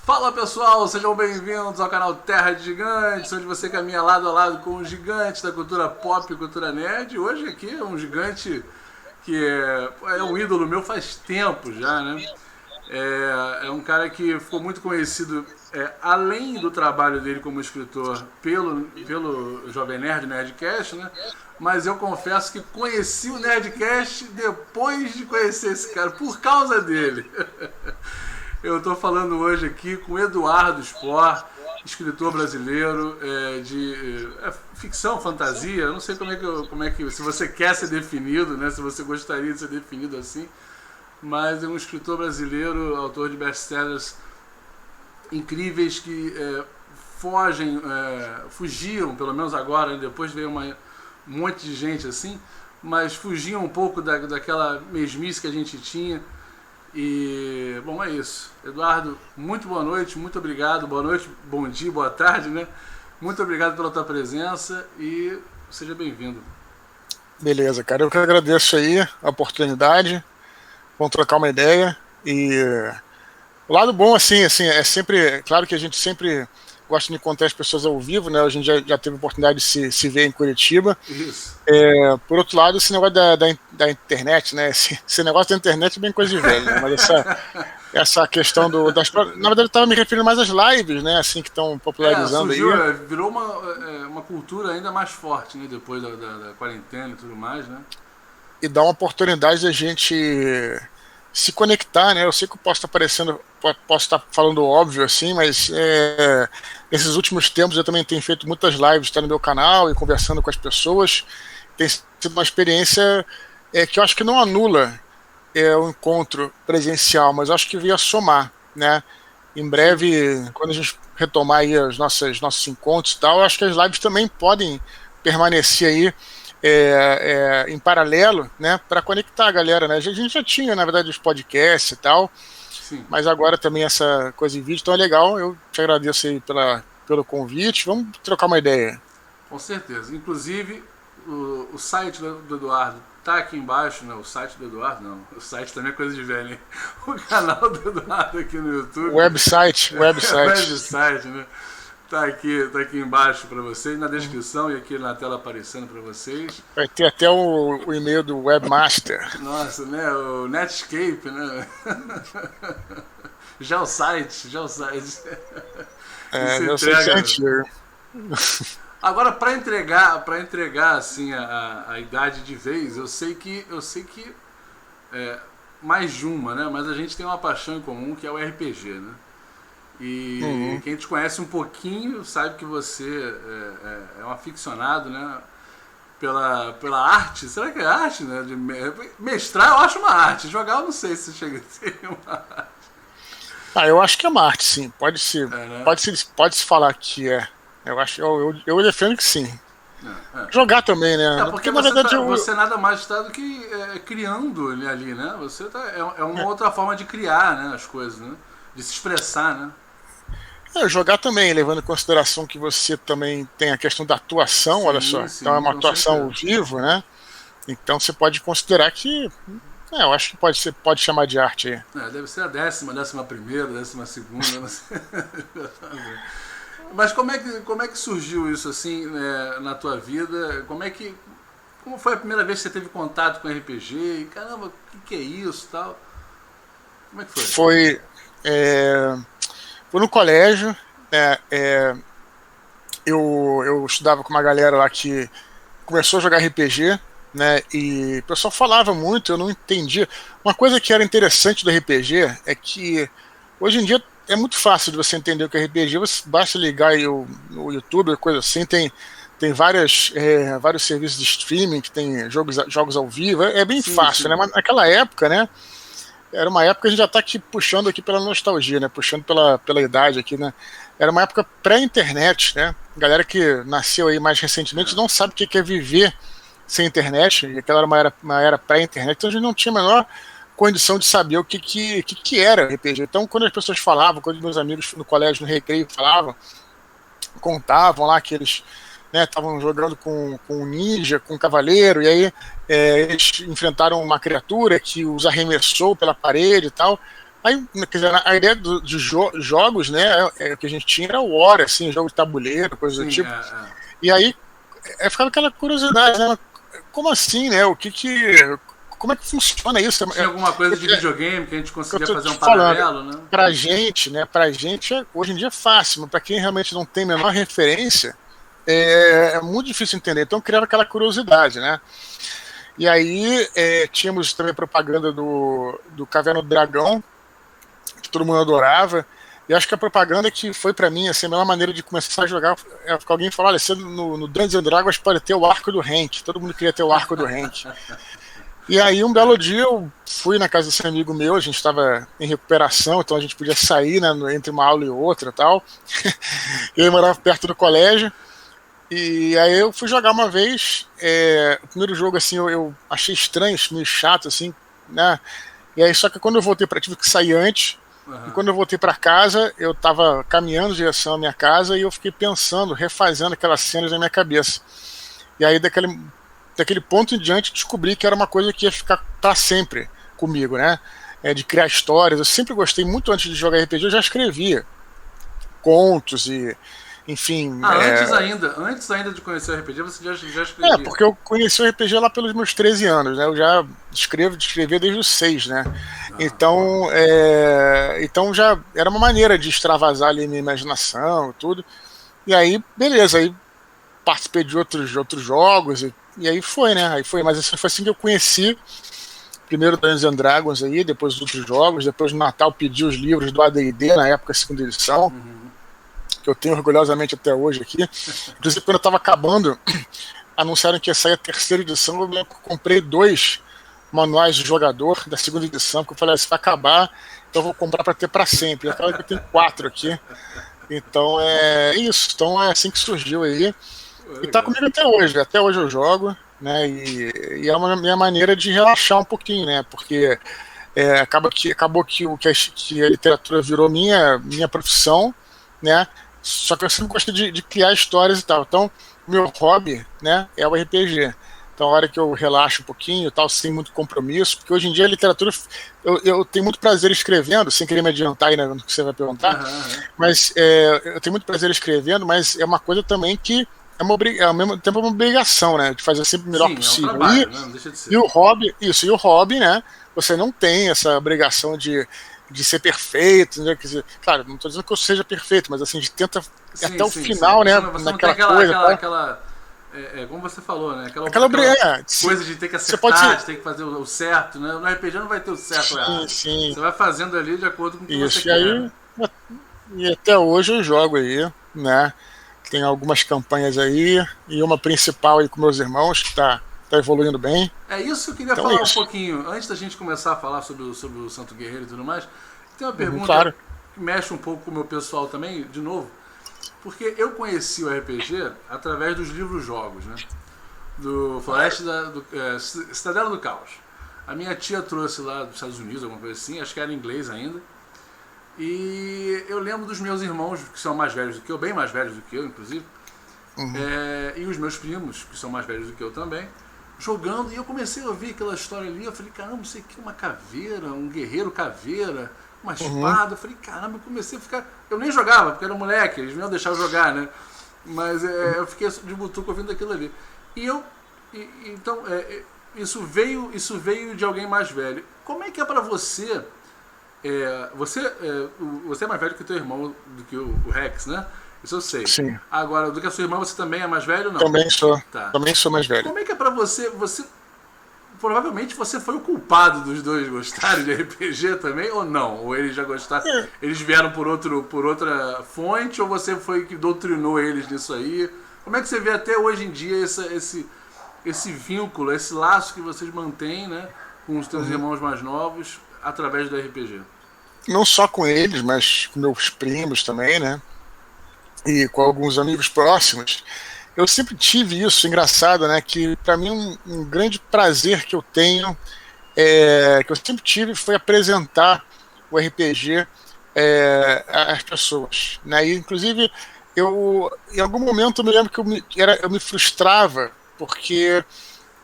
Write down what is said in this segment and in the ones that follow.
Fala pessoal, sejam bem-vindos ao canal Terra de Gigantes, onde você caminha lado a lado com os gigantes da cultura pop e cultura nerd. Hoje aqui é um gigante que é um ídolo meu faz tempo já, né? É um cara que ficou muito conhecido, além do trabalho dele como escritor, pelo Jovem Nerd Nerdcast, né? Mas eu confesso que conheci o Nerdcast depois de conhecer esse cara, por causa dele. Eu estou falando hoje aqui com Eduardo Spohr, escritor brasileiro de ficção, fantasia. Eu não sei como é que se você quer ser definido, né? Se você gostaria de ser definido assim, mas é um escritor brasileiro, autor de best-sellers incríveis que fugiam, pelo menos agora, né? Depois veio um monte de gente assim, mas fugiam um pouco daquela mesmice que a gente tinha. E, bom, é isso. Eduardo, muito boa noite, muito obrigado. Boa noite, bom dia, boa tarde, né? Muito obrigado pela tua presença e seja bem-vindo. Beleza, cara. Eu que agradeço aí a oportunidade. Vamos trocar uma ideia. E o lado bom, assim, é sempre... Claro que a gente sempre gosta de encontrar as pessoas ao vivo, né? A gente já teve a oportunidade de se ver em Curitiba. Isso. Por outro lado, esse negócio da internet, né? Esse negócio da internet é bem coisa de velho, né? Mas essa questão das... Na verdade, eu estava me referindo mais às lives, né? Assim, que estão popularizando surgiu, aí. Virou uma cultura ainda mais forte, né? Depois da quarentena e tudo mais, né? E dá uma oportunidade da gente se conectar, né? Eu sei que eu posso estar falando óbvio assim, mas nesses últimos tempos eu também tenho feito muitas lives, no meu canal e conversando com as pessoas. Tem sido uma experiência que eu acho que não anula o encontro presencial, mas eu acho que veio a somar, né? Em breve, quando a gente retomar aí os nossos encontros e tal, eu acho que as lives também podem permanecer aí em paralelo, né, para conectar a galera, né? A gente já tinha, na verdade, os podcasts e tal, Sim. Mas agora também essa coisa em vídeo, então é legal. Eu te agradeço aí pelo convite. Vamos trocar uma ideia. Com certeza. Inclusive, o site do Eduardo tá aqui embaixo, né? O site do Eduardo, não. O site também é coisa de velho, hein? O canal do Eduardo aqui no YouTube. Website, né? Tá aqui embaixo para vocês, na descrição e aqui na tela aparecendo para vocês. Vai ter até o e-mail do Webmaster. Nossa, né? O Netscape, né? Já o site. Meu site. Agora, para entregar assim a idade de vez, eu sei que mais de uma, né? Mas a gente tem uma paixão em comum que é o RPG, né? E quem te conhece um pouquinho sabe que você é um aficionado, né? Pela arte. Será que é arte, né? De mestrar eu acho uma arte. Jogar eu não sei se chega a ser uma arte. Eu acho que é uma arte, sim. Pode ser. Né? Pode se falar que é. Eu defendo que sim. Jogar também, né? Porque na verdade você nada mais está do que criando ali, né? Você é uma outra forma de criar, né, as coisas, né? De se expressar, né? Jogar também, levando em consideração que você também tem a questão da atuação, olha só. Sim, então é uma atuação ao vivo, né? Então você pode considerar que eu acho que pode chamar de arte aí. Deve ser a 11ª, 12ª, não sei. Mas como é que surgiu isso assim, na tua vida? Como foi a primeira vez que você teve contato com RPG? E, caramba, o que é isso, tal? Como é que foi? Foi no colégio. Eu estudava com uma galera lá que começou a jogar RPG, né? E o pessoal falava muito, eu não entendia. Uma coisa que era interessante do RPG é que hoje em dia é muito fácil de você entender o que é RPG. Você basta ligar aí o YouTube, coisa assim, tem vários serviços de streaming que tem jogos ao vivo, é bem fácil, sim. Né? Mas naquela época, né? Era uma época, a gente já está aqui puxando aqui pela nostalgia, né? Puxando pela idade aqui, né? Era uma época pré-internet, né? Galera que nasceu aí mais recentemente não sabe o que é viver sem internet, e aquela era uma era pré-internet, então a gente não tinha a menor condição de saber o que era RPG. Então, quando as pessoas falavam, quando meus amigos no colégio, no recreio, contavam lá que eles estavam jogando com um ninja, com um cavaleiro, e aí eles enfrentaram uma criatura que os arremessou pela parede e tal. Aí, quer dizer, a ideia de jogos, né, que a gente tinha era o War, assim, jogo de tabuleiro, coisa do Sim, tipo. E aí ficava aquela curiosidade, né? Como assim, né? Como é que funciona isso? Tinha alguma coisa de videogame que a gente conseguia fazer um falando, paralelo, né? pra gente, né? Pra gente, hoje em dia é fácil, mas pra quem realmente não tem a menor referência, é muito difícil entender. Então criava aquela curiosidade, né? E aí tínhamos também propaganda do Caverna do Dragão, que todo mundo adorava. E acho que a propaganda que foi pra mim assim, a melhor maneira de começar a jogar é que alguém falou: olha, você no Dungeons and Dragons pode ter o arco do Hank. Todo mundo queria ter o arco do Hank. E aí um belo dia eu fui na casa desse amigo meu, a gente estava em recuperação, então a gente podia sair, né, entre uma aula e outra e tal. Ele morava perto do colégio. E aí eu fui jogar uma vez, o primeiro jogo assim eu achei estranho, meio chato assim, né? E aí só que quando eu voltei para tive que sair antes. E quando eu voltei para casa, eu estava caminhando em direção à minha casa e eu fiquei pensando, refazendo aquelas cenas na minha cabeça. E aí daquele ponto em diante descobri que era uma coisa que ia ficar para sempre comigo, né? De criar histórias. Eu sempre gostei muito, antes de jogar RPG, eu já escrevia contos e enfim. Antes ainda de conhecer o RPG, você já escrevia. Porque eu conheci o RPG lá pelos meus 13 anos, né? Eu já escrevia desde os 6, né? Então já era uma maneira de extravasar ali minha imaginação e tudo. E aí, beleza, aí participei de outros jogos e aí foi, né? Mas foi assim que eu conheci primeiro Dungeons and Dragons aí, depois os outros jogos, depois no Natal pedi os livros do AD&D, na época, segunda edição. Que eu tenho orgulhosamente até hoje aqui. Inclusive, quando eu estava acabando, anunciaram que ia sair a terceira edição, eu comprei 2 manuais de jogador da segunda edição, porque eu falei, se vai acabar, então eu vou comprar para ter para sempre. E acaba que eu tenho 4 aqui. Então é isso. Então é assim que surgiu aí. E tá comigo até hoje. Até hoje eu jogo, né? E é uma minha maneira de relaxar um pouquinho, né? Porque acabou que a literatura virou minha profissão, né? Só que eu sempre gostei de criar histórias e tal. Então, meu hobby, né, é o RPG. Então, a hora que eu relaxo um pouquinho e tal, sem muito compromisso, porque hoje em dia a literatura, eu tenho muito prazer escrevendo, sem querer me adiantar aí, né, no que você vai perguntar, mas eu tenho muito prazer escrevendo, mas é uma coisa também que ao mesmo tempo é uma obrigação, né, de fazer sempre o melhor possível. Trabalho, não deixa de ser. E o hobby, né, você não tem essa obrigação de ser perfeito, né? Quer dizer, claro, não estou dizendo que eu seja perfeito, mas assim, a gente tenta até o final, né? Você não tem aquela como você falou, né? Aquela coisa de ter que acertar, de ter que fazer o certo, né? No RPG não vai ter o certo ou errado. Sim. Você vai fazendo ali de acordo com o que você quer. Aí, e até hoje eu jogo aí, né? Tem algumas campanhas aí, e uma principal aí com meus irmãos, que tá evoluindo bem. É isso que eu queria falar um pouquinho. Antes da gente começar a falar sobre o Santo Guerreiro e tudo mais, tem uma pergunta que mexe um pouco com o meu pessoal também, de novo. Porque eu conheci o RPG através dos livros-jogos, né? Do Cidadela do Caos. A minha tia trouxe lá dos Estados Unidos, alguma coisa assim, acho que era em inglês ainda. E eu lembro dos meus irmãos, que são mais velhos do que eu, bem mais velhos do que eu, inclusive. E os meus primos, que são mais velhos do que eu também, jogando, e eu comecei a ouvir aquela história ali, eu falei, caramba, isso aqui é uma caveira, um guerreiro caveira, uma espada, eu falei, caramba, eu comecei a ficar, eu nem jogava, porque era moleque, eles não iam deixar eu jogar, né, mas eu fiquei de butuco ouvindo aquilo ali, então, isso veio de alguém mais velho. Como é que é pra você, você é mais velho que o teu irmão, do que o Rex, né? Isso eu sei. Sim. Agora, do que a sua irmã, você também é mais velho ou não? Também sou. Tá. Também sou mais velho. Como é que é pra você... Provavelmente você foi o culpado dos dois gostarem de RPG também, ou não? Ou eles já gostaram... Eles vieram por outra fonte, ou você foi que doutrinou eles nisso aí? Como é que você vê até hoje em dia esse vínculo, esse laço que vocês mantêm, né, com os teus irmãos mais novos, através do RPG? Não só com eles, mas com meus primos também, né? E com alguns amigos próximos, eu sempre tive isso, engraçado, né? Que para mim um grande prazer que eu tenho, que eu sempre tive, foi apresentar o RPG às pessoas, né? E, inclusive, em algum momento eu me lembro que eu me frustrava, porque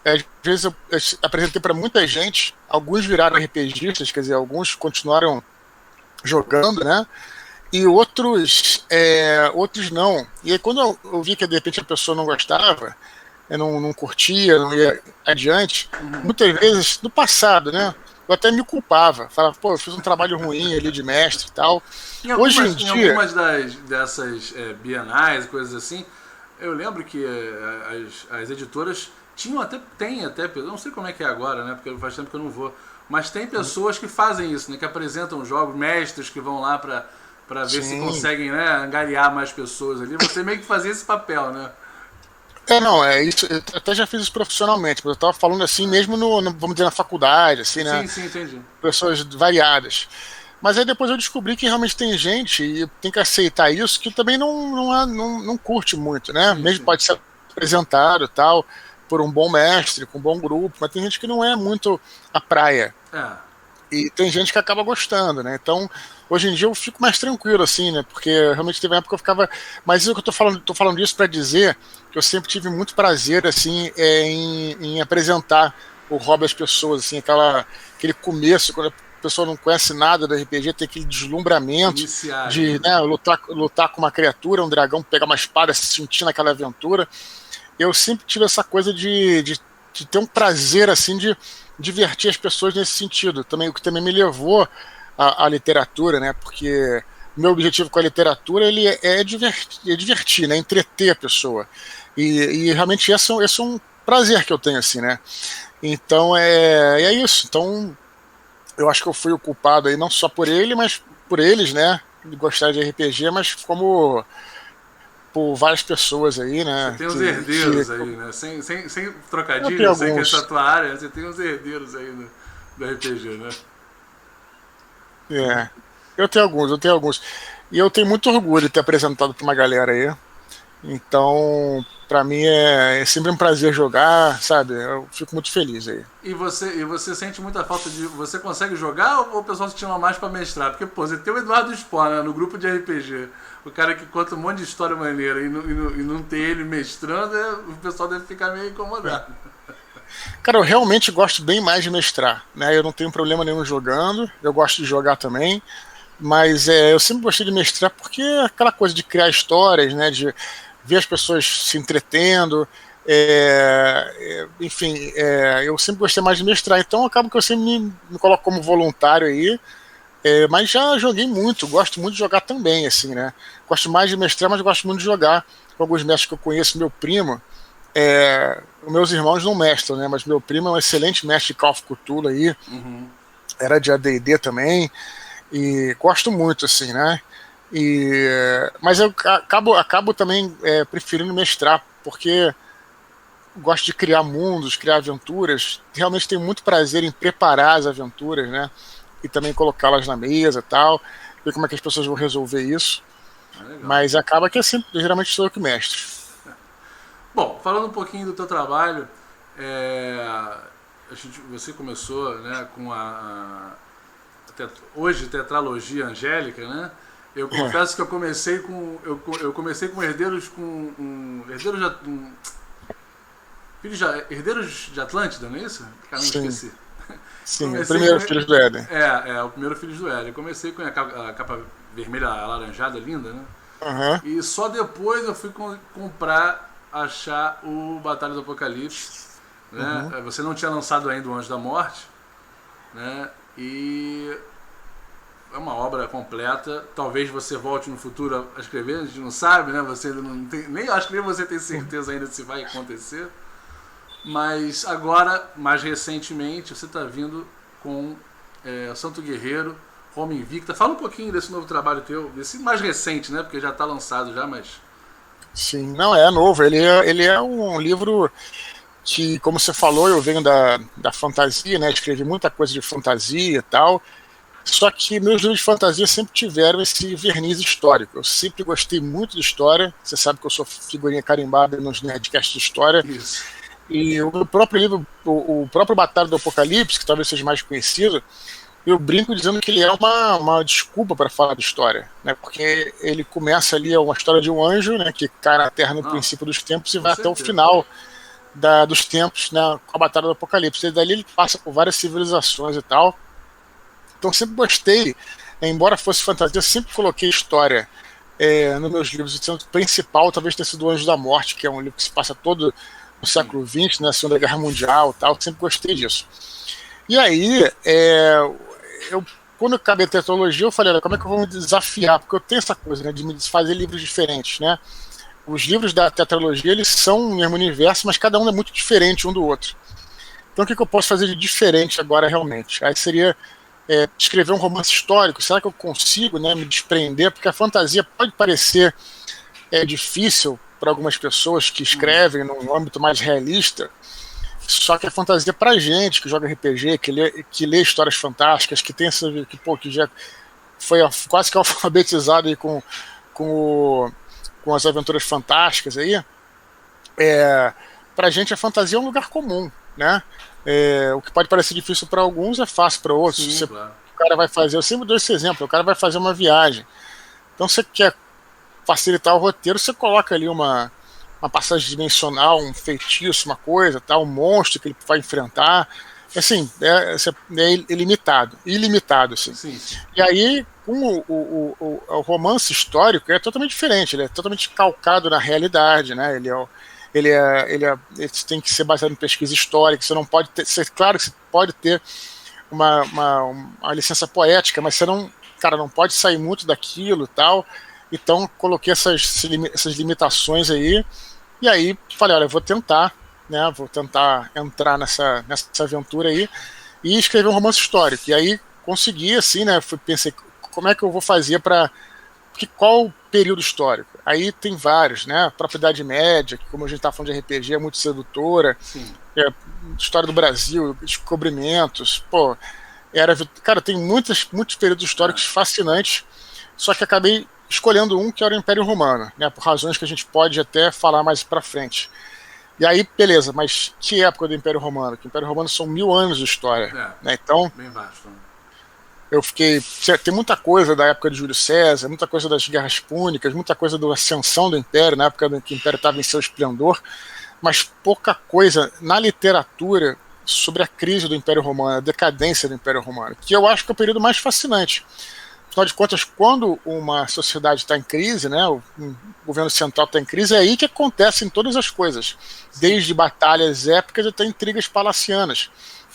às vezes eu apresentei para muita gente, alguns viraram RPGistas, quer dizer, alguns continuaram jogando, né? E outros não. E aí quando eu vi que de repente a pessoa não gostava, eu não curtia, não ia adiante, muitas vezes, no passado, né? Eu até me culpava, falava, pô, eu fiz um trabalho ruim ali de mestre e tal. Hoje em Em dia, algumas dessas bienais, coisas assim, eu lembro que as editoras tem até, eu não sei como é que é agora, né? Porque faz tempo que eu não vou. Mas tem pessoas que fazem isso, né? Que apresentam jogos, mestres que vão lá pra ver se sim. conseguem, né, angariar mais pessoas ali. Você meio que fazia esse papel, né? Não, é isso. Eu até já fiz isso profissionalmente, mas eu tava falando assim mesmo vamos dizer, na faculdade, assim, né? Sim, sim, entendi. Pessoas variadas. Mas aí depois eu descobri que realmente tem gente, e tem que aceitar isso, que também não curte muito, né? Sim, Mesmo sim. pode ser apresentado tal, por um bom mestre, com um bom grupo, mas tem gente que não é muito a praia. É. E tem gente que acaba gostando, né? Então, hoje em dia eu fico mais tranquilo, assim, né? Porque realmente teve uma época que eu ficava. Mas isso que eu tô falando isso para dizer que eu sempre tive muito prazer, assim, em apresentar o hobby às pessoas, assim, aquele começo, quando a pessoa não conhece nada do RPG, tem aquele deslumbramento Iniciarem, de, né? né, lutar com uma criatura, um dragão, pegar uma espada, se sentir naquela aventura. Eu sempre tive essa coisa de ter um prazer, assim, de divertir as pessoas nesse sentido. Também, o que também me levou à literatura, né? Porque o meu objetivo com a literatura ele é divertir, né? Entreter a pessoa. E realmente esse é um prazer que eu tenho, assim, né? Então é isso. Então eu acho que eu fui o culpado aí, não só por ele, mas por eles, né? De gostar de RPG, mas como por várias pessoas aí, Você né? tem uns herdeiros aí, né? Sem Eu tenho trocadilho, sei que essa é a alguns. tua área, você tem uns herdeiros aí do RPG, né? É, eu tenho alguns. E eu tenho muito orgulho de ter apresentado para uma galera aí. Então, para mim é sempre um prazer jogar, sabe? Eu fico muito feliz aí. E você sente muita falta de. Você consegue jogar ou o pessoal se chama mais pra mestrar? Porque, pô, você tem o Eduardo Spohr, né, no grupo de RPG. O cara que conta um monte de história maneira e não ter ele mestrando, o pessoal deve ficar meio incomodado. Cara, eu realmente gosto bem mais de mestrar, né? Eu não tenho problema nenhum jogando, eu gosto de jogar também, mas eu sempre gostei de mestrar porque é aquela coisa de criar histórias, né? De ver as pessoas se entretendo, enfim, eu sempre gostei mais de mestrar, então acabo que eu sempre me coloco como voluntário aí. Mas já joguei muito, gosto muito de jogar também, assim, né? Gosto mais de mestrar, mas gosto muito de jogar com alguns mestres que eu conheço. Meu primo, os meus irmãos não mestram, né? Mas meu primo é um excelente mestre de Call of Cthulhu aí, Uhum. era de AD&D também, e gosto muito, assim, né? Mas eu acabo também preferindo mestrar, porque gosto de criar mundos, criar aventuras, realmente tenho muito prazer em preparar as aventuras, né? E também colocá-las na mesa e tal, ver como é que as pessoas vão resolver isso. Ah, legal. Mas acaba que assim, geralmente sou eu que mestre. Bom, falando um pouquinho do teu trabalho, você começou, né, com hoje tetralogia angélica, né? Eu confesso que eu comecei com herdeiros herdeiros de Atlântida, não é isso? Caramba, Sim, esqueci. sim, o Comecei com primeiro Filhos do Éden. o primeiro Filhos do Éden. Eu comecei com a capa vermelha alaranjada linda, né? Uhum. E só depois eu fui achar o Batalha do Apocalipse, né? Uhum. Você não tinha lançado ainda o Anjo da Morte, né? E é uma obra completa. Talvez você volte no futuro a escrever, a gente não sabe, né? Você não tem, nem acho que nem você tem certeza ainda se vai acontecer. Mas agora, mais recentemente, você está vindo com Santo Guerreiro, Roma Invicta. Fala um pouquinho desse novo trabalho teu, desse mais recente, né? Porque já está lançado já, mas... Sim, não é novo. Ele é um livro que, como você falou, eu venho da fantasia, né? Escrevi muita coisa de fantasia e tal. Só que meus livros de fantasia sempre tiveram esse verniz histórico. Eu sempre gostei muito de história. Você sabe que eu sou figurinha carimbada nos Nerdcasts de história. Isso. E o meu próprio livro, o próprio Batalha do Apocalipse, que talvez seja mais conhecido, eu brinco dizendo que ele é uma desculpa para falar de história, né? Porque ele começa ali uma história de um anjo, né, que cai na Terra no Não, princípio dos tempos e com vai até o certeza. final dos tempos, né, com a Batalha do Apocalipse. E dali ele passa por várias civilizações e tal. Então sempre gostei embora fosse fantasia, eu sempre coloquei história nos meus livros. O centro principal talvez tenha sido O Anjo da Morte, que é um livro que se passa todo no século XX, na Segunda Guerra Mundial, tal. Sempre gostei disso. E aí, quando eu acabei a tetralogia, eu falei, como é que eu vou me desafiar? Porque eu tenho essa coisa, né, de me fazer livros diferentes, né? Os livros da tetralogia, eles são o mesmo universo, mas cada um é muito diferente um do outro. Então o que eu posso fazer de diferente agora realmente? Aí seria escrever um romance histórico. Será que eu consigo, né, me desprender? Porque a fantasia pode parecer difícil para algumas pessoas que escrevem num âmbito mais realista, só que a fantasia pra gente que joga RPG, que lê histórias fantásticas, que tem essa, que já foi quase que alfabetizado aí com as aventuras fantásticas aí, pra gente a fantasia é um lugar comum, né? O que pode parecer difícil para alguns é fácil para outros. Sim, claro. O cara vai fazer, eu sempre dou esse exemplo, o cara vai fazer uma viagem. Então você quer facilitar o roteiro, você coloca ali uma passagem dimensional, um feitiço, uma coisa, um monstro que ele vai enfrentar. Assim, é ilimitado, assim. Sim, sim. E aí, com o romance histórico é totalmente diferente, ele é totalmente calcado na realidade, né? Ele tem que ser baseado em pesquisa histórica. Você não pode ter, claro que você pode ter uma licença poética, mas você não pode sair muito daquilo e tal. Então coloquei essas limitações aí, e aí falei, olha, vou tentar entrar nessa aventura aí e escrever um romance histórico. E aí consegui, assim, né? Pensei, como é que eu vou fazer qual o período histórico? Aí tem vários, né? A própria Idade Média, que como a gente tá falando de RPG, é muito sedutora. Sim. História do Brasil, descobrimentos, cara, tem muitos períodos históricos fascinantes, só que acabei escolhendo um que era o Império Romano, né? Por razões que a gente pode até falar mais pra frente. E aí, beleza, mas que época do Império Romano? Que o Império Romano são 1000 anos de história, né? Então, bem vasto. tem muita coisa da época de Júlio César, muita coisa das Guerras Púnicas, muita coisa da ascensão do Império, na época que o Império estava em seu esplendor, mas pouca coisa na literatura sobre a crise do Império Romano, a decadência do Império Romano, que eu acho que é o período mais fascinante. Afinal de contas, quando uma sociedade está em crise, né, o governo central está em crise, é aí que acontecem todas as coisas, desde batalhas épicas até intrigas palacianas,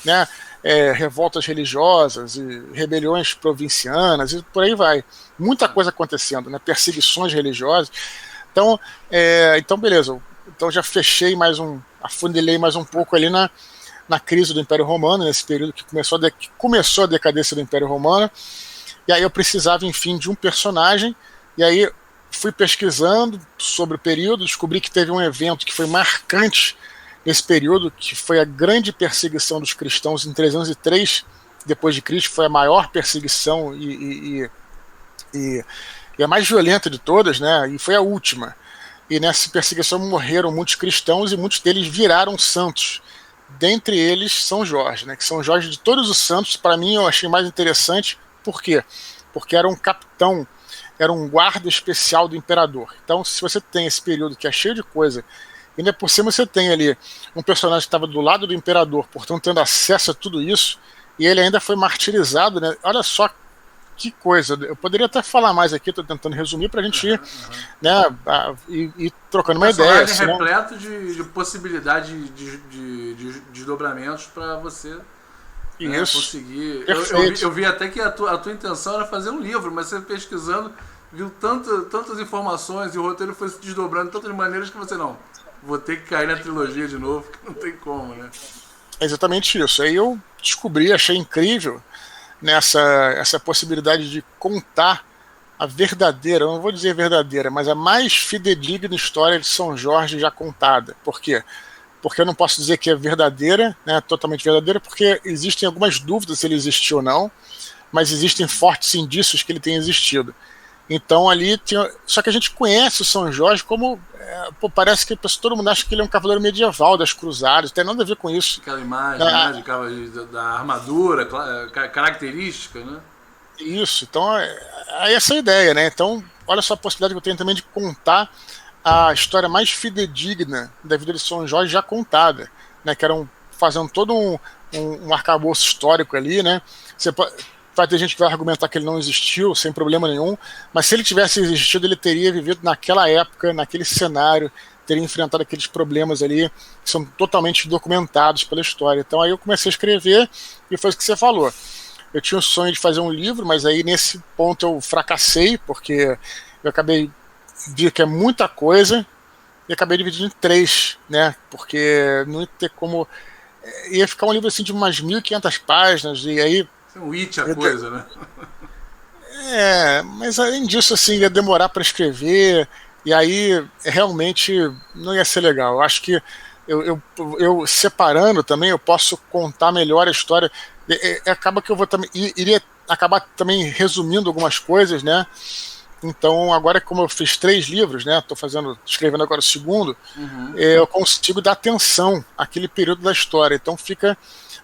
né, revoltas religiosas e rebeliões provincianas e por aí vai. Muita coisa acontecendo, né, perseguições religiosas. Então beleza. Então já afunilei mais um pouco ali na crise do Império Romano, nesse período que começou a decadência do Império Romano. E aí eu precisava, enfim, de um personagem, e aí fui pesquisando sobre o período, descobri que teve um evento que foi marcante nesse período, que foi a grande perseguição dos cristãos em 303 depois de Cristo, foi a maior perseguição e a mais violenta de todas, né? E foi a última. E nessa perseguição morreram muitos cristãos e muitos deles viraram santos. Dentre eles São Jorge, né? Que São Jorge, de todos os santos, para mim eu achei mais interessante. Por quê? Porque era um capitão, era um guarda especial do imperador. Então, se você tem esse período que é cheio de coisa, e ainda por cima você tem ali um personagem que estava do lado do imperador, portanto tendo acesso a tudo isso, e ele ainda foi martirizado, né? Olha só que coisa. Eu poderia até falar mais aqui, estou tentando resumir para a gente ir, né, ir trocando uma ideia. Assim, repleto de possibilidade de desdobramentos para você. Isso. Conseguir. Eu vi até que a tua intenção era fazer um livro, mas você pesquisando viu tantas informações e o roteiro foi se desdobrando de tantas maneiras que você vou ter que cair na trilogia de novo, que não tem como, né? É exatamente isso. Aí eu descobri, achei incrível essa possibilidade de contar a verdadeira, eu não vou dizer verdadeira, mas a mais fidedigna história de São Jorge já contada. Por quê? Porque eu não posso dizer que é verdadeira, né, totalmente verdadeira, porque existem algumas dúvidas se ele existiu ou não, mas existem fortes indícios que ele tenha existido. Então ali só que a gente conhece o São Jorge como parece que todo mundo acha que ele é um cavaleiro medieval das cruzadas, não tem nada a ver com isso. Aquela imagem, né, da armadura característica, né? Isso, então é essa a ideia, né? Então olha só a possibilidade que eu tenho também de contar a história mais fidedigna da vida de São Jorge já contada, né? Que eram fazendo todo um arcabouço histórico ali, né? vai ter gente que vai argumentar que ele não existiu, sem problema nenhum, mas se ele tivesse existido, ele teria vivido naquela época, naquele cenário, teria enfrentado aqueles problemas ali, que são totalmente documentados pela história. Então aí eu comecei a escrever, e foi o que você falou. Eu tinha o sonho de fazer um livro, mas aí nesse ponto eu fracassei, porque eu acabei de que é muita coisa, e acabei dividindo em 3, né? Porque não ia ter como... Ia ficar um livro assim de umas 1.500 páginas, e aí... É um it a coisa, né? Mas além disso, assim, ia demorar para escrever, e aí realmente não ia ser legal. Eu acho que eu separando também, eu posso contar melhor a história. Acaba que eu vou também... Iria acabar também resumindo algumas coisas, né? Então, agora como eu fiz 3 livros, né, escrevendo agora o segundo, eu consigo dar atenção àquele período da história. Então fica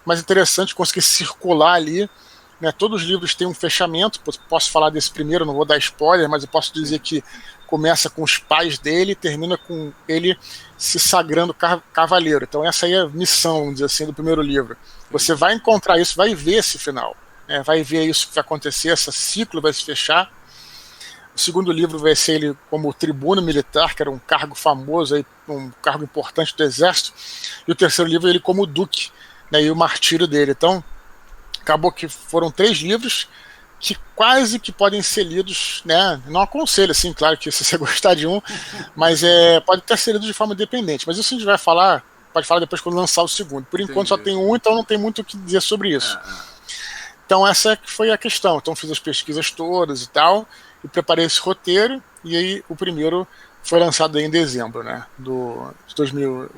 mais interessante conseguir circular ali, né? Todos os livros têm um fechamento, posso falar desse primeiro, não vou dar spoiler, mas eu posso dizer que começa com os pais dele e termina com ele se sagrando cavaleiro. Então essa aí é a missão, vamos dizer assim, do primeiro livro. Você vai encontrar isso, vai ver esse final, né? Vai ver isso que vai acontecer, esse ciclo vai se fechar. O segundo livro vai ser ele como tribuno militar, que era um cargo famoso, aí, um cargo importante do exército. E o terceiro livro ele como duque, né, e o martírio dele. Então, acabou que foram 3 livros que quase que podem ser lidos, né? Não aconselho, assim, claro que se você gostar de um, mas pode ter ser lido de forma independente. Mas isso a gente vai falar, pode falar depois quando lançar o segundo. Por enquanto só tem um, então não tem muito o que dizer sobre isso. Então essa que foi a questão. Então fiz as pesquisas todas e tal, e preparei esse roteiro, e aí o primeiro foi lançado aí em dezembro, né, de 2000...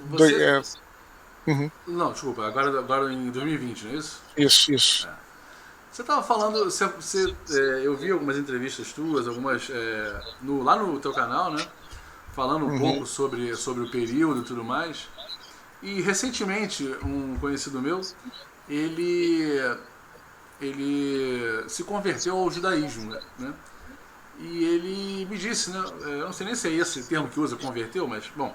Não, desculpa, agora em 2020, não é isso? Isso. Você estava falando, eu vi algumas entrevistas tuas, algumas lá no teu canal, né, falando um pouco sobre o período e tudo mais, e recentemente um conhecido meu, ele se converteu ao judaísmo, né? E ele me disse, né? Eu não sei nem se é esse termo que usa, converteu, mas bom.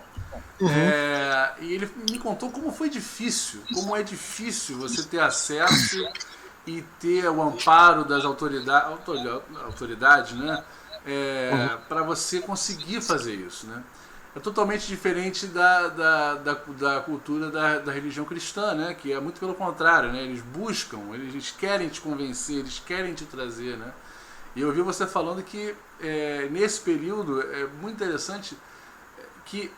E ele me contou como é difícil você ter acesso e ter o amparo das autoridades, né? Para você conseguir fazer isso, né? É totalmente diferente da cultura da religião cristã, né? Que é muito pelo contrário, né? Eles buscam, eles querem te convencer, eles querem te trazer, né? E eu ouvi você falando que nesse período é muito interessante que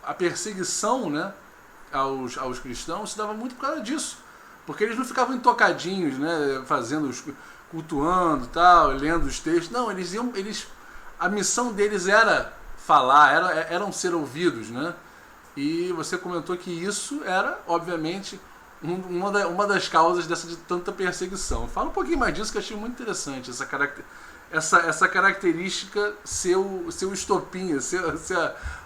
a perseguição, né, aos cristãos se dava muito por causa disso. Porque eles não ficavam intocadinhos, né, cultuando, tal, lendo os textos. Não, a missão deles era falar, eram ser ouvidos, né? E você comentou que isso era, obviamente, uma das causas de tanta perseguição. Fala um pouquinho mais disso, que eu achei muito interessante, essa característica ser o estopim, ser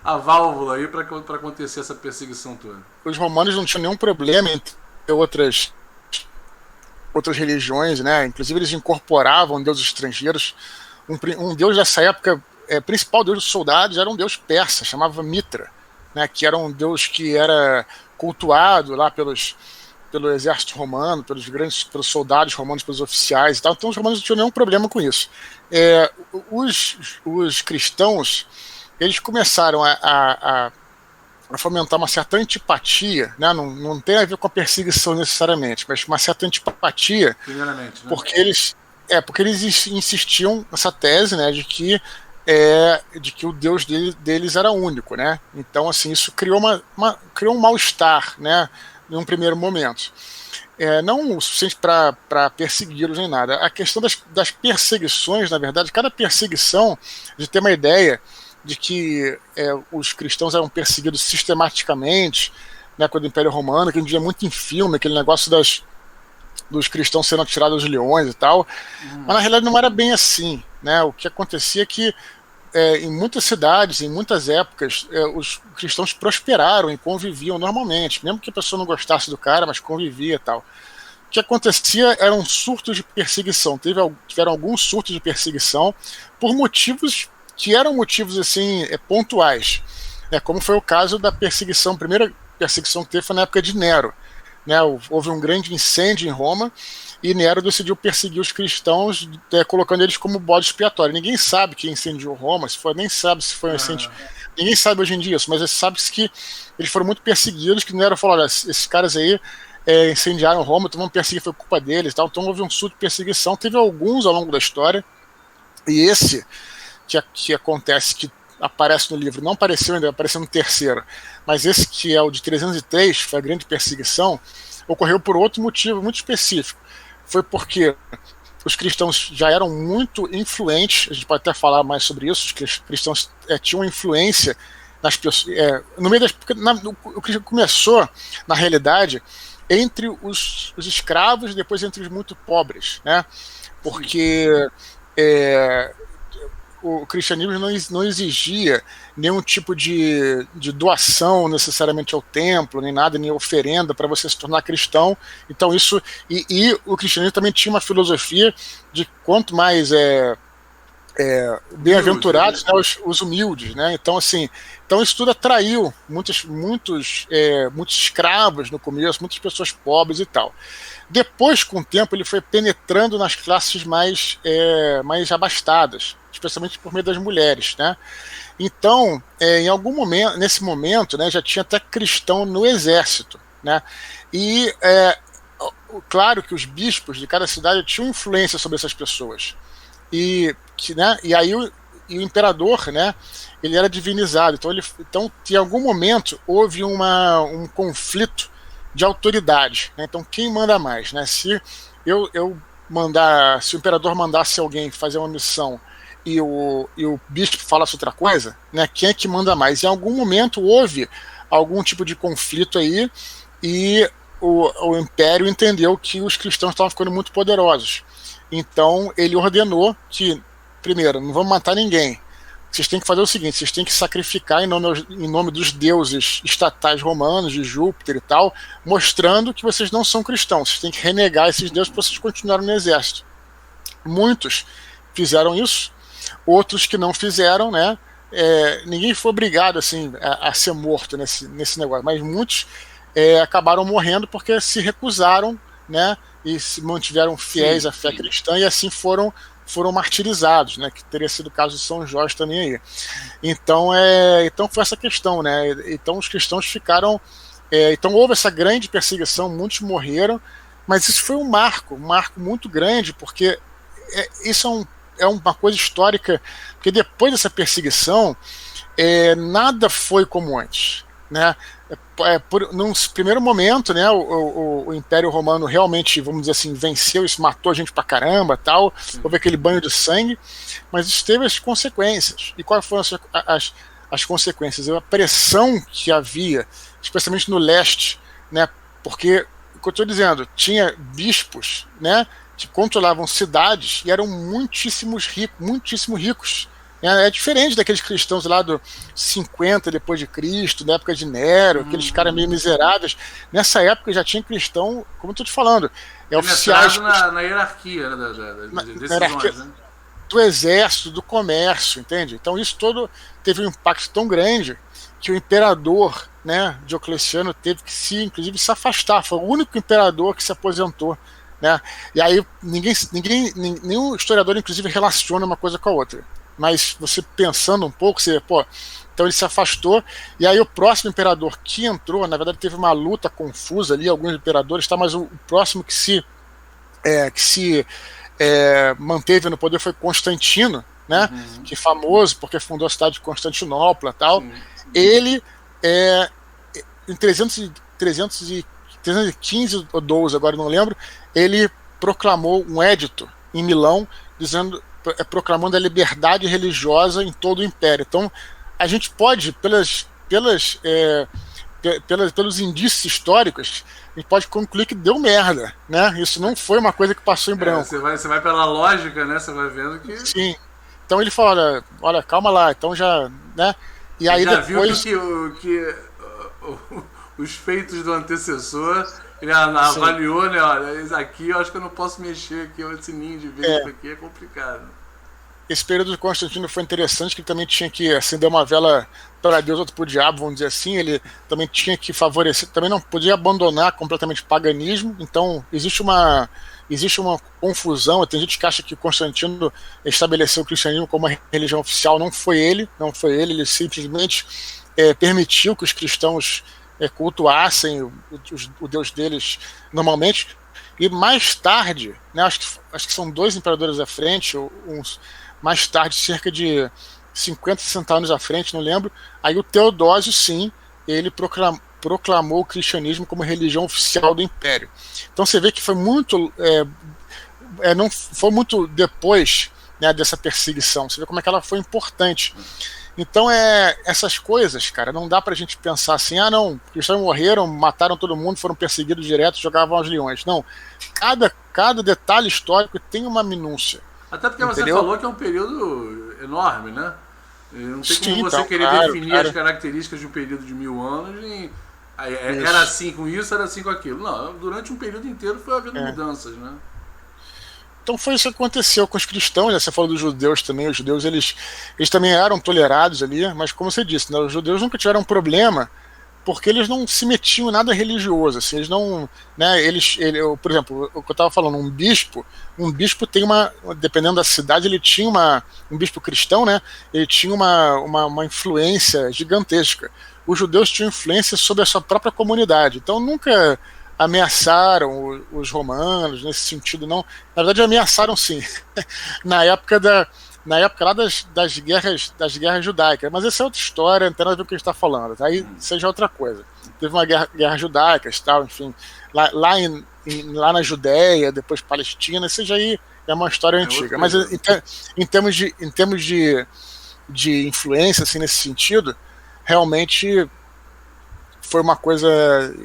a válvula aí para acontecer essa perseguição toda. Os romanos não tinham nenhum problema em ter outras religiões, né? Inclusive eles incorporavam deuses estrangeiros. Um deus dessa época, principal deus dos soldados, era um deus persa, chamava Mitra, né? Que era um deus que era cultuado lá pelo exército romano, pelos soldados romanos, pelos oficiais e tal. Então os romanos não tinham nenhum problema com isso. Os cristãos, eles começaram a fomentar uma certa antipatia, né? Não tem a ver com a perseguição necessariamente, mas uma certa antipatia, primeiramente, né? porque eles insistiam nessa tese, né, de que o Deus deles era único, né? Então, assim, isso criou um mal-estar, né, em um primeiro momento. Não o suficiente para persegui-los nem nada. A questão das perseguições, na verdade, cada perseguição, de ter uma ideia de que os cristãos eram perseguidos sistematicamente, né, com o Império Romano, que a gente via muito em filme, aquele negócio dos cristãos sendo atirados aos leões e tal, mas na realidade não era bem assim, né? O que acontecia é que em muitas cidades, em muitas épocas, os cristãos prosperaram e conviviam normalmente, mesmo que a pessoa não gostasse do cara, mas convivia e tal. O que acontecia eram surtos de perseguição, tiveram alguns surtos de perseguição por motivos que eram motivos assim, pontuais, né? Como foi o caso da perseguição, a primeira perseguição que teve foi na época de Nero, né? Houve um grande incêndio em Roma e Nero decidiu perseguir os cristãos, colocando eles como bode expiatório. Ninguém sabe quem incendiou Roma, nem sabe se foi um incêndio. Ninguém sabe hoje em dia isso, mas sabe-se que eles foram muito perseguidos, que Nero falou, olha, esses caras aí incendiaram Roma, então vamos perseguir, foi culpa deles, tal. Então houve um surto de perseguição, teve alguns ao longo da história, e esse que acontece, que aparece no livro, não apareceu ainda, apareceu no terceiro, mas esse que é o de 303, foi a grande perseguição, ocorreu por outro motivo muito específico. Foi porque os cristãos já eram muito influentes, a gente pode até falar mais sobre isso, os cristãos tinham influência nas pessoas, no meio das, o que começou, na realidade, entre os escravos e depois entre os muito pobres, né? Porque o cristianismo não exigia nenhum tipo de doação necessariamente ao templo, nem nada, nem oferenda para você se tornar cristão. Então isso, e o cristianismo também tinha uma filosofia de quanto mais bem-aventurados, né, os humildes, né? Então assim, isso tudo atraiu muitos escravos no começo, muitas pessoas pobres e tal. Depois, com o tempo, ele foi penetrando nas classes mais abastadas, especialmente por meio das mulheres, né? Então, em algum momento, nesse momento, né, já tinha até cristão no exército, né? E claro que os bispos de cada cidade tinham influência sobre essas pessoas. E aí o imperador, né, ele era divinizado. Então, em algum momento, houve um conflito de autoridade, né? Então, quem manda mais, né? Se o imperador mandasse alguém fazer uma missão e o bispo falasse outra coisa, né? Quem é que manda mais? Em algum momento houve algum tipo de conflito aí e o império entendeu que os cristãos estavam ficando muito poderosos. Então ele ordenou que, primeiro, não vamos matar ninguém. Vocês têm que fazer o seguinte, vocês têm que sacrificar em nome dos deuses estatais romanos, de Júpiter e tal, mostrando que vocês não são cristãos. Vocês têm que renegar esses deuses para vocês continuarem no exército. Muitos fizeram isso, outros que não fizeram, né? Ninguém foi obrigado assim, a ser morto nesse negócio, mas muitos acabaram morrendo porque se recusaram, né? E se mantiveram fiéis à fé cristã e assim foram martirizados, né, que teria sido o caso de São Jorge também aí. Então foi essa questão, né? Então os cristãos ficaram, então houve essa grande perseguição, muitos morreram, mas isso foi um marco muito grande, porque isso é uma coisa histórica, porque depois dessa perseguição nada foi como antes, né? Num primeiro momento, né, o Império Romano realmente, vamos dizer assim, venceu, isso matou a gente pra caramba, tal, houve aquele banho de sangue, mas isso teve as consequências. E quais foram as consequências? A pressão que havia, especialmente no leste, né, porque, o que eu estou dizendo, tinha bispos, né, que controlavam cidades e eram muitíssimo ricos. É diferente daqueles cristãos lá do 50 depois de Cristo, da época de Nero, aqueles caras meio miseráveis. Nessa época já tinha cristão, como eu tô te falando, oficiais na hierarquia das decisões, né? Do exército, do comércio, entende? Então isso todo teve um impacto tão grande que o imperador, né, Diocleciano, teve que inclusive se afastar. Foi o único imperador que se aposentou, né? E aí nenhum historiador inclusive relaciona uma coisa com a outra. Mas você pensando um pouco, então ele se afastou, e aí o próximo imperador que entrou, na verdade teve uma luta confusa ali, alguns imperadores, mas o próximo que se manteve no poder foi Constantino, né? Que é famoso porque fundou a cidade de Constantinopla e tal. Sim. Ele, em 315 ou 12, agora não lembro, ele proclamou um édito em Milão, proclamando a liberdade religiosa em todo o império. Então, a gente pode, pelos indícios históricos, a gente pode concluir que deu merda, né? Isso não foi uma coisa que passou em branco. Você vai pela lógica, né? Você vai vendo que... Sim. Então ele fala, olha, calma lá, então já... né? E aí já depois... viu que os feitos do antecessor... Ele avaliou, né? Olha, isso aqui eu acho que eu não posso mexer aqui, esse ninho de verde aqui é complicado. esse período de Constantino foi interessante, que ele também tinha que acender uma vela para Deus, outra para o diabo, vamos dizer assim. Ele também tinha que favorecer, também não podia abandonar completamente o paganismo. Então existe uma confusão. Tem gente que acha que Constantino estabeleceu o cristianismo como uma religião oficial. Não foi ele, ele simplesmente permitiu que os cristãos cultuassem o Deus deles normalmente. E mais tarde, né, acho que são 2 imperadores à frente, mais tarde, cerca de 50, 60 anos à frente, não lembro, aí o Teodósio, sim, ele proclamou o cristianismo como religião oficial do Império. Então você vê que foi muito não foi muito depois, né, dessa perseguição. Você vê como é que ela foi importante. Então essas coisas, cara, não dá pra gente pensar assim, não, os cristãos morreram, mataram todo mundo, foram perseguidos direto, jogavam aos leões. Não, cada detalhe histórico tem uma minúcia. Até porque entendeu? Você falou que é um período enorme, né? Não tem como você então, querer definir as características de um período de 1000 anos era assim com isso, era assim com aquilo. Não, durante um período inteiro foi havendo mudanças, né? Então foi isso que aconteceu com os cristãos, né? Você falou dos judeus também. Os judeus eles também eram tolerados ali, mas como você disse, né, os judeus nunca tiveram problema porque eles não se metiam em nada religioso, assim, eles não, né, por exemplo, o que eu estava falando, um bispo tem dependendo da cidade, ele tinha um bispo cristão, né, ele tinha uma influência gigantesca. Os judeus tinham influência sobre a sua própria comunidade, então nunca ameaçaram os romanos nesse sentido, não. Na verdade ameaçaram sim, na época lá das guerras judaicas, mas essa é outra história, não tem nada a ver com o que a gente está falando, aí seja outra coisa. Teve uma guerra judaica e tal, enfim, lá na Judéia, depois Palestina, seja aí é uma história antiga. Mas em termos de influência, assim, nesse sentido, realmente foi uma coisa.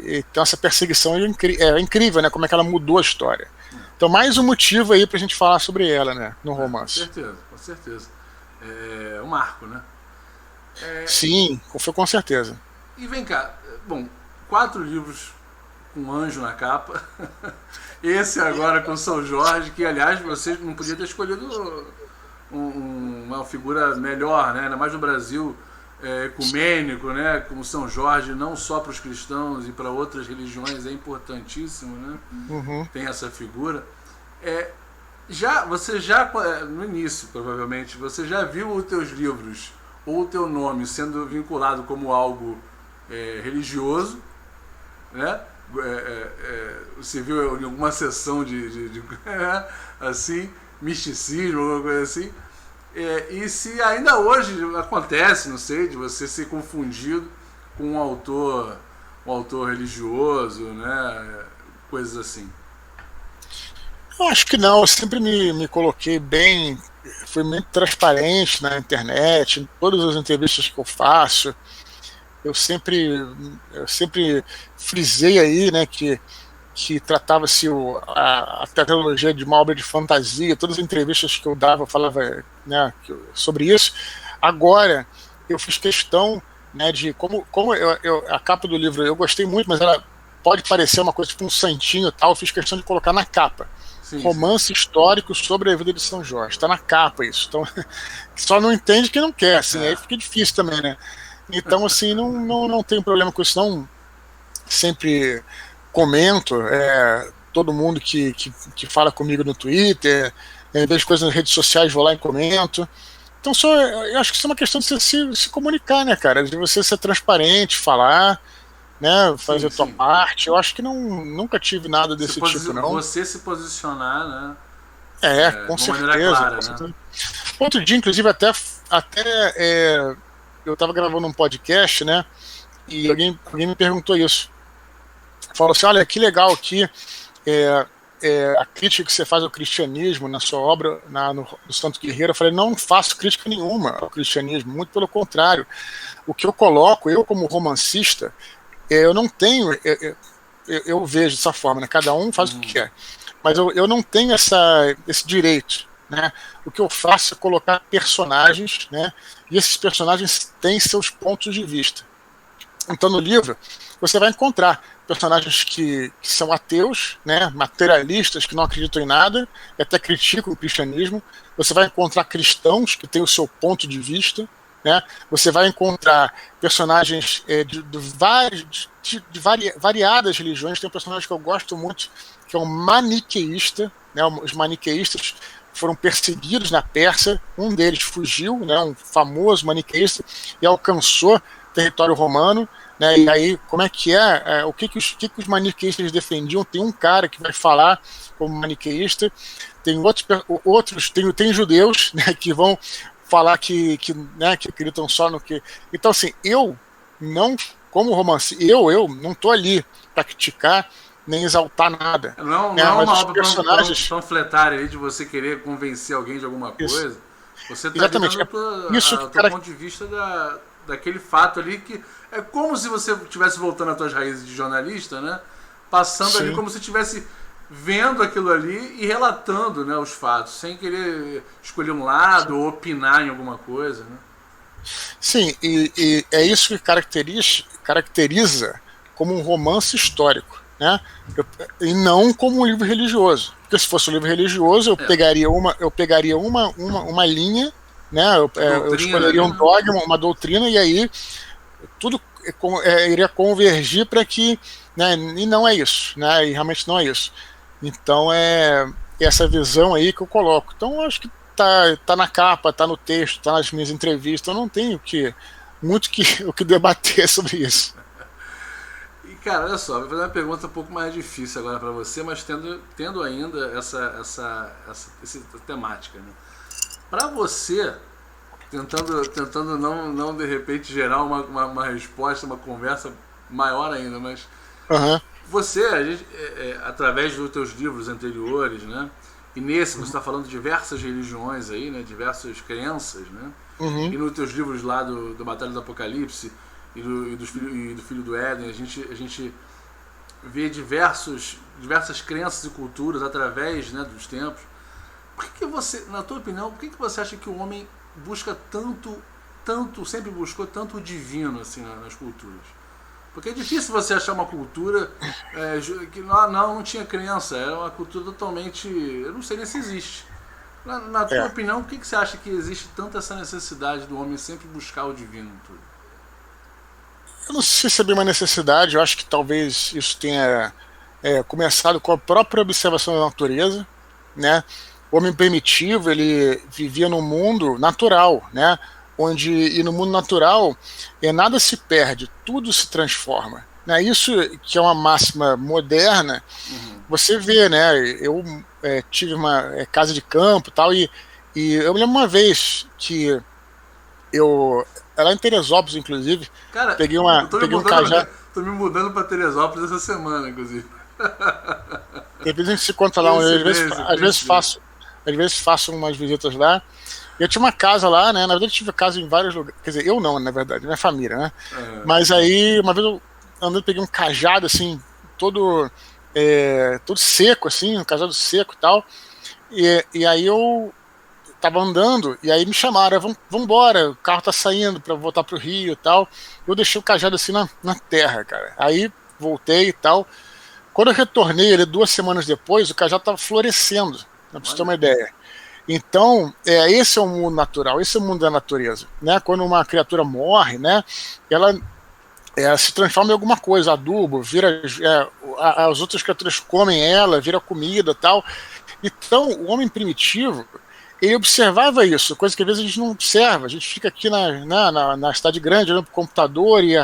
Então essa perseguição é incrível, né? Como é que ela mudou a história. Então, mais um motivo aí pra gente falar sobre ela, né? No romance. Com certeza. É um marco, né? Sim, foi com certeza. E vem cá, bom, 4 livros com anjo na capa. Esse agora com São Jorge, que aliás você não podia ter escolhido uma figura melhor, né? Ainda mais no Brasil ecumênico, né? Como São Jorge, não só para os cristãos e para outras religiões, é importantíssimo, né? Uhum. Tem essa figura. No início, provavelmente, você já viu os teus livros ou o teu nome sendo vinculado como algo religioso, né? Você viu em alguma sessão de assim, misticismo, alguma coisa assim. E se ainda hoje acontece, não sei, de você ser confundido com um autor religioso, né? Coisas assim. Eu acho que não, eu sempre me coloquei bem, fui muito transparente na internet, em todas as entrevistas que eu faço. Eu sempre frisei aí, né, que tratava-se a tecnologia de uma obra de fantasia. Todas as entrevistas que eu dava eu falava, né, sobre isso. Agora, eu fiz questão, né, de como a capa do livro eu gostei muito, mas ela pode parecer uma coisa tipo um santinho e tal. Eu fiz questão de colocar na capa. Sim, romance histórico sobre a vida de São Jorge. Está na capa isso. Então, só não entende quem não quer, assim, aí fica difícil também, né? Então, assim, não tenho problema com isso, não. Sempre comento, todo mundo que fala comigo no Twitter, vejo coisas nas redes sociais, vou lá e comento. Então, eu acho que isso é uma questão de você se comunicar, né, cara? De você ser transparente, falar, né, fazer a tua parte. Eu acho que nunca tive nada desse tipo, não. Você se posicionar, né? Com certeza. Clara, né? Outro dia, inclusive, até eu estava gravando um podcast, né? E alguém me perguntou isso. Falou assim, olha, que legal aqui a crítica que você faz ao cristianismo na sua obra, no Santo Guerreiro. Eu falei, não faço crítica nenhuma ao cristianismo, muito pelo contrário. O que eu coloco, eu como romancista, eu não tenho, eu vejo dessa forma, né? Cada um faz o que quer, mas eu não tenho esse direito, né? O que eu faço é colocar personagens, né? E esses personagens têm seus pontos de vista. Então, no livro, você vai encontrar personagens que são ateus, né, materialistas, que não acreditam em nada, e até criticam o cristianismo. Você vai encontrar cristãos que têm o seu ponto de vista, né? Você vai encontrar personagens variadas religiões. Tem um personagem que eu gosto muito, que é um maniqueísta, né? Os maniqueístas foram perseguidos na Pérsia, um deles fugiu, né? Um famoso maniqueísta, e alcançou território romano, né? E aí, como é que o que os maniqueístas defendiam? Tem um cara que vai falar como maniqueísta, tem outros tem judeus, né, que vão falar né, que acreditam só no que... Então, assim, eu não, como romance, eu não tô ali para criticar nem exaltar nada. Não é uma obra panfletária aí de você querer convencer alguém de alguma coisa. Isso. Você está Exatamente. dando o teu ponto de vista daquele fato ali, que é como se você estivesse voltando às tuas raízes de jornalista, né? Passando Sim. ali como se estivesse vendo aquilo ali e relatando, né, os fatos, sem querer escolher um lado ou opinar em alguma coisa, né? Sim, e é isso que caracteriza como um romance histórico, né? E não como um livro religioso. Porque se fosse um livro religioso, eu pegaria uma linha, né? Eu escolheria um dogma, uma doutrina, e aí tudo iria convergir para que, né? E não é isso, né? E realmente não é isso. Então é essa visão aí que eu coloco. Então eu acho que tá na capa, tá no texto, tá nas minhas entrevistas. Eu não tenho o que debater sobre isso. E cara, olha só, vou fazer uma pergunta um pouco mais difícil agora para você, mas tendo ainda essa temática, né? Para você, tentando não de repente gerar uma resposta, uma conversa maior ainda, mas você, através dos teus livros anteriores, né? E nesse você está falando de diversas religiões aí, né? Diversas crenças, né? E nos teus livros lá do Batalha do Apocalipse e do Filho do Éden, a gente vê diversas crenças e culturas através, né, dos tempos. Por que você, na tua opinião, por que você acha que o homem busca sempre buscou tanto o divino assim nas culturas? Porque é difícil você achar uma cultura que não tinha crença, era uma cultura totalmente... Eu não sei nem se existe. Na tua opinião, por que você acha que existe tanta essa necessidade do homem sempre buscar o divino em tudo? Eu não sei se é bem uma necessidade, eu acho que talvez isso tenha começado com a própria observação da natureza, né? O homem primitivo, ele vivia num mundo natural, né? E no mundo natural nada se perde, tudo se transforma, né? Isso que é uma máxima moderna. Você vê, né? Eu tive uma casa de campo e eu me lembro uma vez que lá em Teresópolis, inclusive, cara, peguei um cajado. Tô me mudando para Teresópolis essa semana, inclusive. Depois a gente se encontra lá, às vezes faço umas visitas lá. Eu tinha uma casa lá, né? Na verdade, eu tive casa em vários lugares. Quer dizer, eu não, na verdade, minha família, né? Mas aí, uma vez eu andando, peguei um cajado, assim, todo seco, assim, um cajado seco e tal. E aí eu tava andando, e aí me chamaram, vamos embora, o carro tá saindo pra voltar pro Rio e tal. Eu deixei o cajado assim na terra, cara. Aí voltei e tal. Quando eu retornei, 2 semanas depois, o cajado tava florescendo, pra você ter uma ideia. Então, esse é o mundo natural, esse é o mundo da natureza, né? Quando uma criatura morre, né, ela se transforma em alguma coisa, adubo, vira, as outras criaturas comem ela, vira comida e tal. Então, o homem primitivo, ele observava isso, coisa que às vezes a gente não observa, a gente fica aqui na cidade grande, olhando pro computador e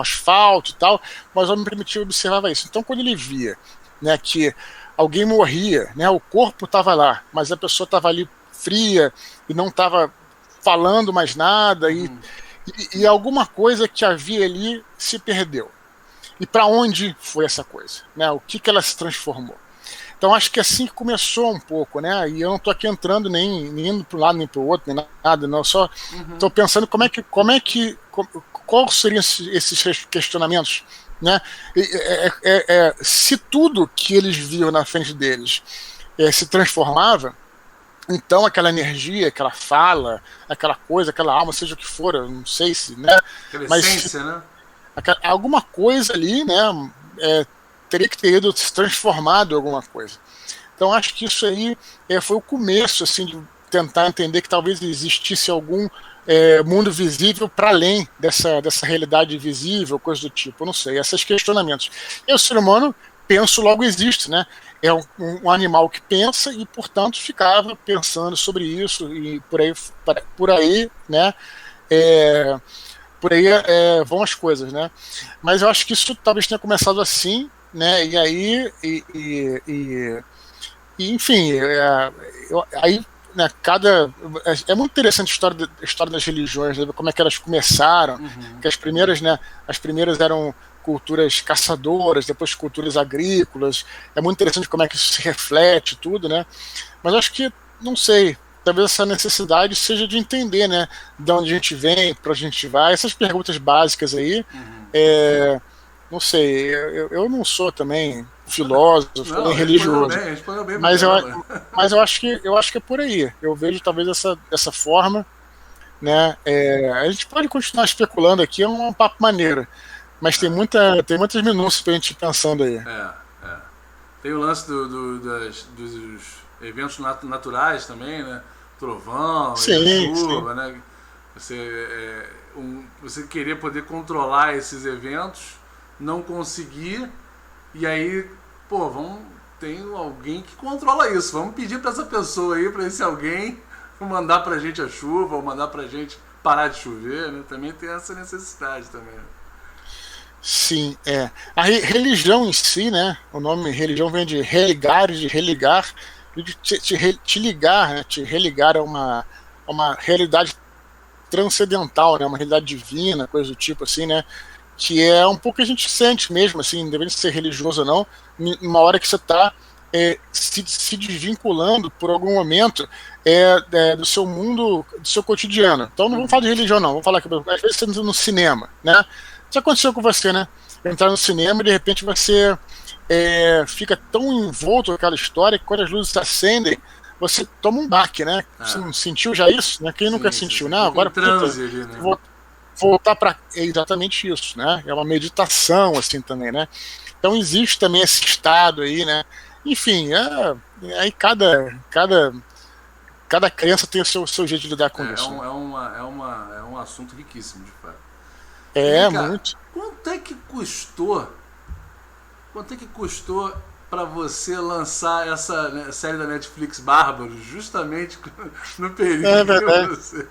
asfalto e tal, mas o homem primitivo observava isso. Então, quando ele via, né, que alguém morria, né? O corpo estava lá, mas a pessoa estava ali fria e não estava falando mais nada e alguma coisa que havia ali se perdeu. E para onde foi essa coisa, né? O que ela se transformou? Então acho que assim que começou um pouco, né? E eu não estou aqui entrando nem indo para um lado nem para o outro, nem nada, não. Só estou pensando quais seriam esses questionamentos. Né? Se tudo que eles viam na frente deles se transformava, então aquela energia, aquela fala, aquela coisa, aquela alma, seja o que for, eu não sei se, né? Aquela essência, né? alguma coisa ali, né, teria que ter ido se transformado em alguma coisa. Então acho que isso aí foi o começo, assim, de tentar entender que talvez existisse algum mundo visível para além dessa realidade visível, coisa do tipo, eu não sei, esses questionamentos. E o ser humano, penso, logo existe, né? É um animal que pensa e, portanto, ficava pensando sobre isso e por aí, né? É, por aí vão as coisas, né? Mas eu acho que isso talvez tenha começado assim, né? E aí, enfim, aí, né, é muito interessante a história das religiões, né, como é que elas começaram, que as primeiras eram culturas caçadoras, depois culturas agrícolas. É muito interessante como é que isso se reflete tudo, né? Mas eu acho que, não sei, talvez essa necessidade seja de entender, né, de onde a gente vem, para onde a gente vai, essas perguntas básicas aí. Não sei, eu não sou também filósofo, Não, nem religioso, respondeu bem pra mas caramba. eu acho que é por aí. Eu vejo talvez dessa forma, né? A gente pode continuar especulando aqui, é um papo maneiro, mas tem muitas minúcias pra gente ir pensando aí. É. Tem o lance dos eventos naturais também, né? Trovão, Sim, chuva, né? Você querer poder controlar esses eventos, não conseguir, e aí, pô, tem alguém que controla isso. Vamos pedir para essa pessoa aí, para esse alguém, mandar pra gente a chuva, ou mandar pra gente parar de chover, né? Também tem essa necessidade também. sim, é. A religião em si, né? O nome religião vem de religar, de religar, e de te ligar, né? Te religar a uma realidade transcendental, né? Uma realidade divina, coisa do tipo assim, né? Que é um pouco que a gente sente mesmo, assim, independente de ser religioso ou não, uma hora que você está se desvinculando por algum momento do seu mundo, do seu cotidiano. Então não vamos falar de religião, não. Vamos falar que às vezes você entra no cinema, né? Isso aconteceu com você, né? Entrar no cinema e de repente você fica tão envolto com aquela história que quando as luzes se acendem, você toma um baque, né? Você não sentiu já isso? Né? Quem nunca sentiu? Não, agora transe ali, né? Voltar para exatamente isso, né? É uma meditação assim também, né? Então existe também esse estado aí, né? Enfim, aí cada crença tem o seu jeito de lidar com isso. É um assunto riquíssimo, de fato. Muito. Quanto é que custou para você lançar essa, né, série da Netflix Bárbaros, justamente no período que você...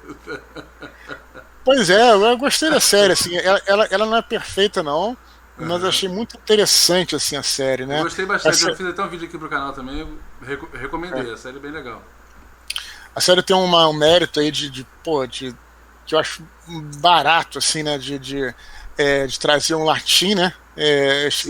Pois é, eu gostei da série, assim, ela não é perfeita não, mas eu achei muito interessante assim a série, né? Eu gostei bastante, eu fiz até um vídeo aqui pro canal também, eu recomendei, a série é bem legal. A série tem um mérito aí que eu acho barato, assim, né? De trazer um latim, né?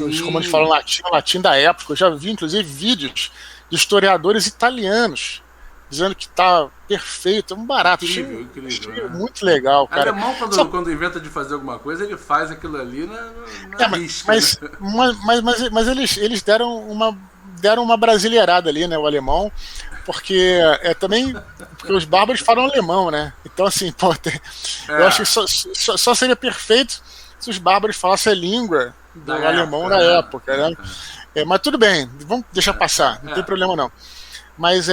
Os comandos falam latim da época. Eu já vi, inclusive, vídeos de historiadores italianos dizendo que tá perfeito, um barato. Incrível, né? Muito legal, cara. Alemão, quando inventa de fazer alguma coisa, ele faz aquilo ali na risca. Mas eles deram uma brasileirada ali, né? O alemão. Porque porque os bárbaros falam alemão, né? Então, assim, eu acho que só seria perfeito se os bárbaros falassem a língua do alemão da época, né? Mas tudo bem, vamos deixar passar, não tem problema não. Mas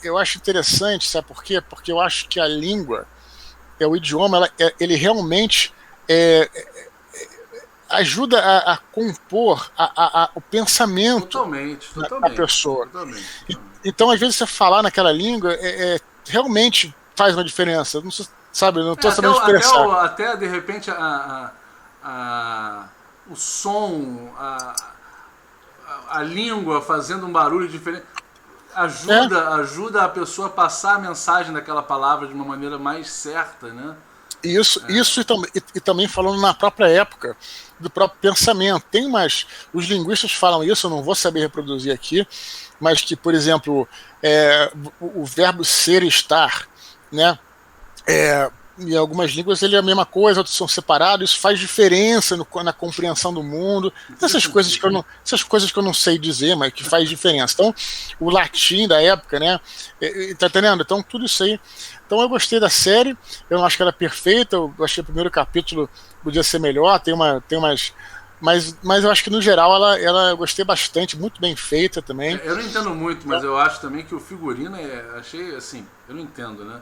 eu acho interessante, sabe por quê? Porque eu acho que a língua, o idioma, ele realmente ajuda a compor o pensamento da pessoa. Totalmente. Então, às vezes, você falar naquela língua realmente faz uma diferença. Não sabe, não estou sabendo expressar. Até de repente o som, a língua fazendo um barulho diferente ajuda a pessoa a passar a mensagem daquela palavra de uma maneira mais certa, né? Isso e também falando na própria época do próprio pensamento. Os linguistas falam isso, eu não vou saber reproduzir aqui, mas que, por exemplo, o verbo ser e estar, né? em algumas línguas ele é a mesma coisa, outros são separados, isso faz diferença na compreensão do mundo. Essas coisas que eu não sei dizer, mas que faz diferença. Então, o latim da época, né? Tá entendendo? Então, tudo isso aí. Então, eu gostei da série, eu não acho que ela é perfeita, eu achei o primeiro capítulo podia ser melhor, tem umas. Mas eu acho que no geral ela eu gostei bastante, muito bem feita também. Eu não entendo muito, mas eu acho também que o figurino achei assim, eu não entendo, né?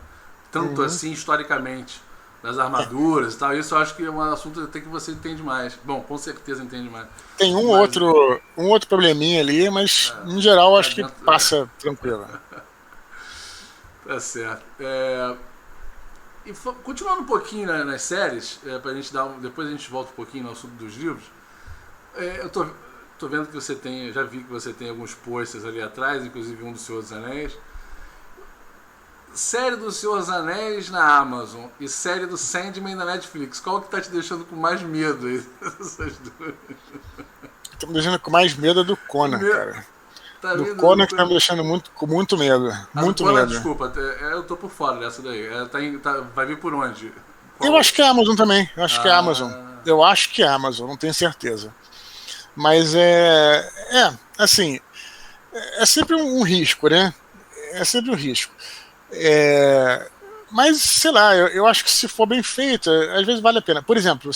Tanto assim historicamente, das armaduras e tal, isso eu acho que é um assunto até que você entende mais. Bom, com certeza entende mais. Tem um outro probleminha ali, mas em geral acho que passa tranquilo. Tá certo. E continuando um pouquinho nas séries, pra gente depois a gente volta um pouquinho no assunto dos livros. Eu tô vendo que você tem, já vi que você tem alguns posters ali atrás, inclusive um do Senhor dos Anéis. Série do Senhor dos Anéis na Amazon e série do Sandman na Netflix. Qual que tá te deixando com mais medo aí dessas duas? Tá me deixando com mais medo do Conan, cara. Tá do Conan que tá me deixando com muito medo. Muito Conan, medo. Desculpa, eu tô por fora dessa daí. Vai vir por onde? Eu acho que é a Amazon também. Eu acho que é a Amazon. Eu acho que é a Amazon, não tenho certeza. Mas assim, é sempre um risco, né? É sempre um risco. Mas, sei lá, eu acho que se for bem feito, às vezes vale a pena. Por exemplo,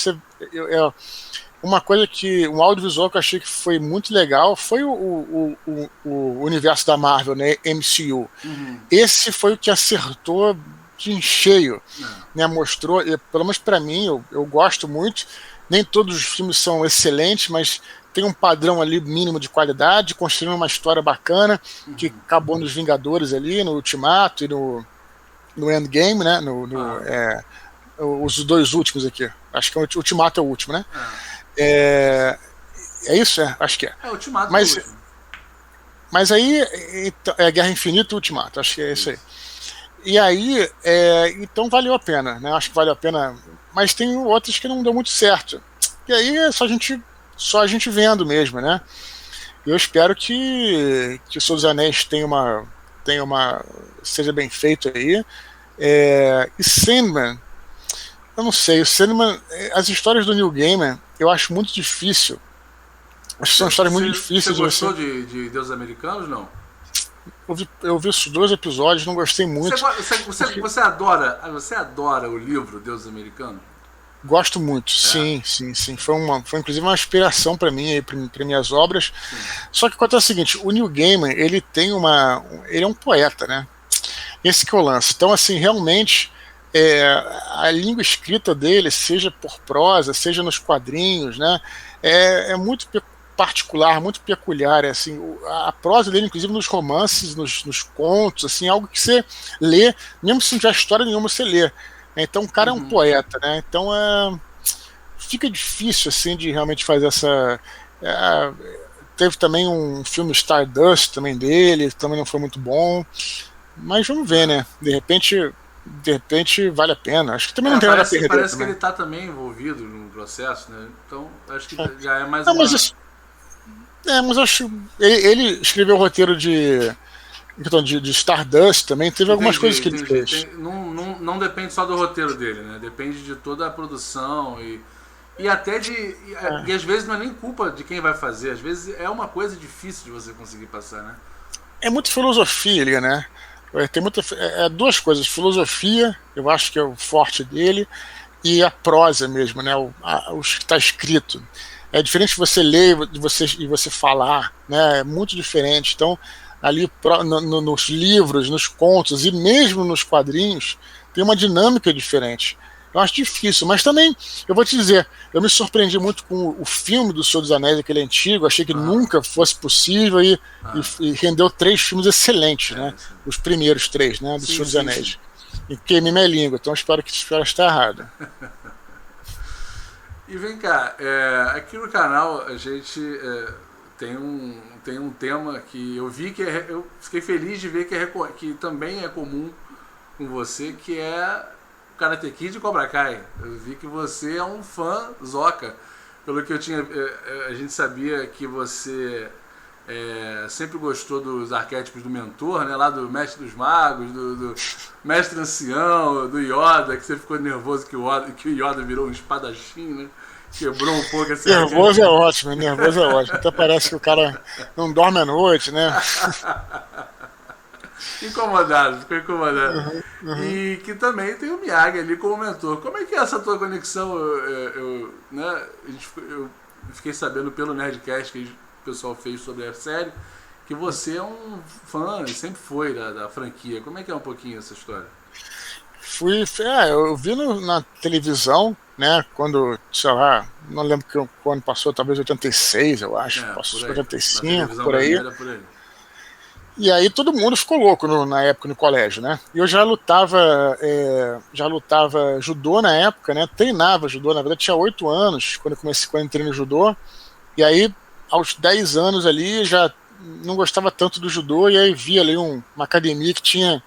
uma coisa um audiovisual que eu achei que foi muito legal foi o universo da Marvel, né? MCU. Esse foi o que acertou em cheio, né? Mostrou, pelo menos para mim, eu gosto muito. Nem todos os filmes são excelentes, mas tem um padrão ali mínimo de qualidade, construindo uma história bacana, que acabou nos Vingadores ali, no Ultimato e no Endgame, né? Os dois últimos aqui. Acho que o Ultimato é o último, né? É isso? Acho que é. É, Ultimato mas, é o último. Mas aí é Guerra Infinita e Ultimato, acho que é isso aí. E aí, então valeu a pena, né? Acho que valeu a pena. Mas tem outras que não deu muito certo. E aí é só a gente vendo mesmo, né? E eu espero que o Senhor dos Anéis seja bem feito aí. E Sandman, eu não sei, o Sandman, as histórias do Neil Gaiman, eu acho muito difícil. Acho que são histórias muito difíceis. Você gostou de Deuses Americanos, não? Eu vi os 2 episódios, não gostei muito. Você adora o livro Deuses Americanos? Gosto muito, sim. Foi inclusive uma inspiração para mim, para minhas obras. Sim. Só que acontece o seguinte, o Neil Gaiman, ele é um poeta, né? Esse que é o lance. Então, assim, realmente, a língua escrita dele, seja por prosa, seja nos quadrinhos, né? É muito particular, muito peculiar, assim, a prosa dele, inclusive nos romances, nos contos, assim, algo que você lê, mesmo se não tiver história nenhuma, você lê. Então o cara é um poeta, né? Então fica difícil, assim, de realmente fazer essa... teve também um filme Stardust também dele, também não foi muito bom, mas vamos ver, né? De repente vale a pena. Acho que também não tem nada a perder. Parece também. Que ele tá também envolvido no processo, né? Então acho que já é mais uma... Mas acho ele escreveu o roteiro de Stardust também, teve algumas coisas que ele fez. Não depende só do roteiro dele, né? Depende de toda a produção e até e às vezes não é nem culpa de quem vai fazer, às vezes é uma coisa difícil de você conseguir passar, né? É muito filosofia ali, né? Tem duas coisas, filosofia, eu acho que é o forte dele, e a prosa mesmo, né? O que está escrito. É diferente de você ler e você falar, né? É muito diferente. Então, ali nos livros, nos contos e mesmo nos quadrinhos, tem uma dinâmica diferente. Eu acho difícil, mas também, eu vou te dizer, eu me surpreendi muito com o filme do Senhor dos Anéis, aquele antigo, achei que nunca fosse possível e rendeu 3 filmes excelentes, né? Os primeiros 3, né? Do Senhor dos Anéis. E queimei minha língua, então espero que esteja errado. E vem cá, aqui no canal a gente tem um tema que eu vi eu fiquei feliz de ver que também é comum com você, que é Karate Kid e Cobra Kai. Eu vi que você é um fã zoca. Pelo que a gente sabia que você sempre gostou dos arquétipos do mentor, né? Lá do Mestre dos Magos, do Mestre Ancião, do Yoda, que você ficou nervoso que o Yoda virou um espadachim, né? Quebrou um pouco esse nervoso é ótimo, nervoso é ótimo. Até parece que o cara não dorme à noite, né? Ficou incomodado. E que também tem o Miyagi ali como mentor. Como é que é essa tua conexão? Eu fiquei sabendo pelo Nerdcast que o pessoal fez sobre a série, que você é um fã, sempre foi da franquia. Como é que é um pouquinho essa história? Eu vi na televisão, né, quando, sei lá, não lembro quando passou, talvez 86, eu acho, passou 85, por aí. E aí todo mundo ficou louco na época no colégio, né? E eu já lutava judô na época, né? Treinava judô, na verdade tinha 8 anos quando eu entrei no judô. E aí, aos 10 anos ali, já não gostava tanto do judô, e aí vi ali uma academia que tinha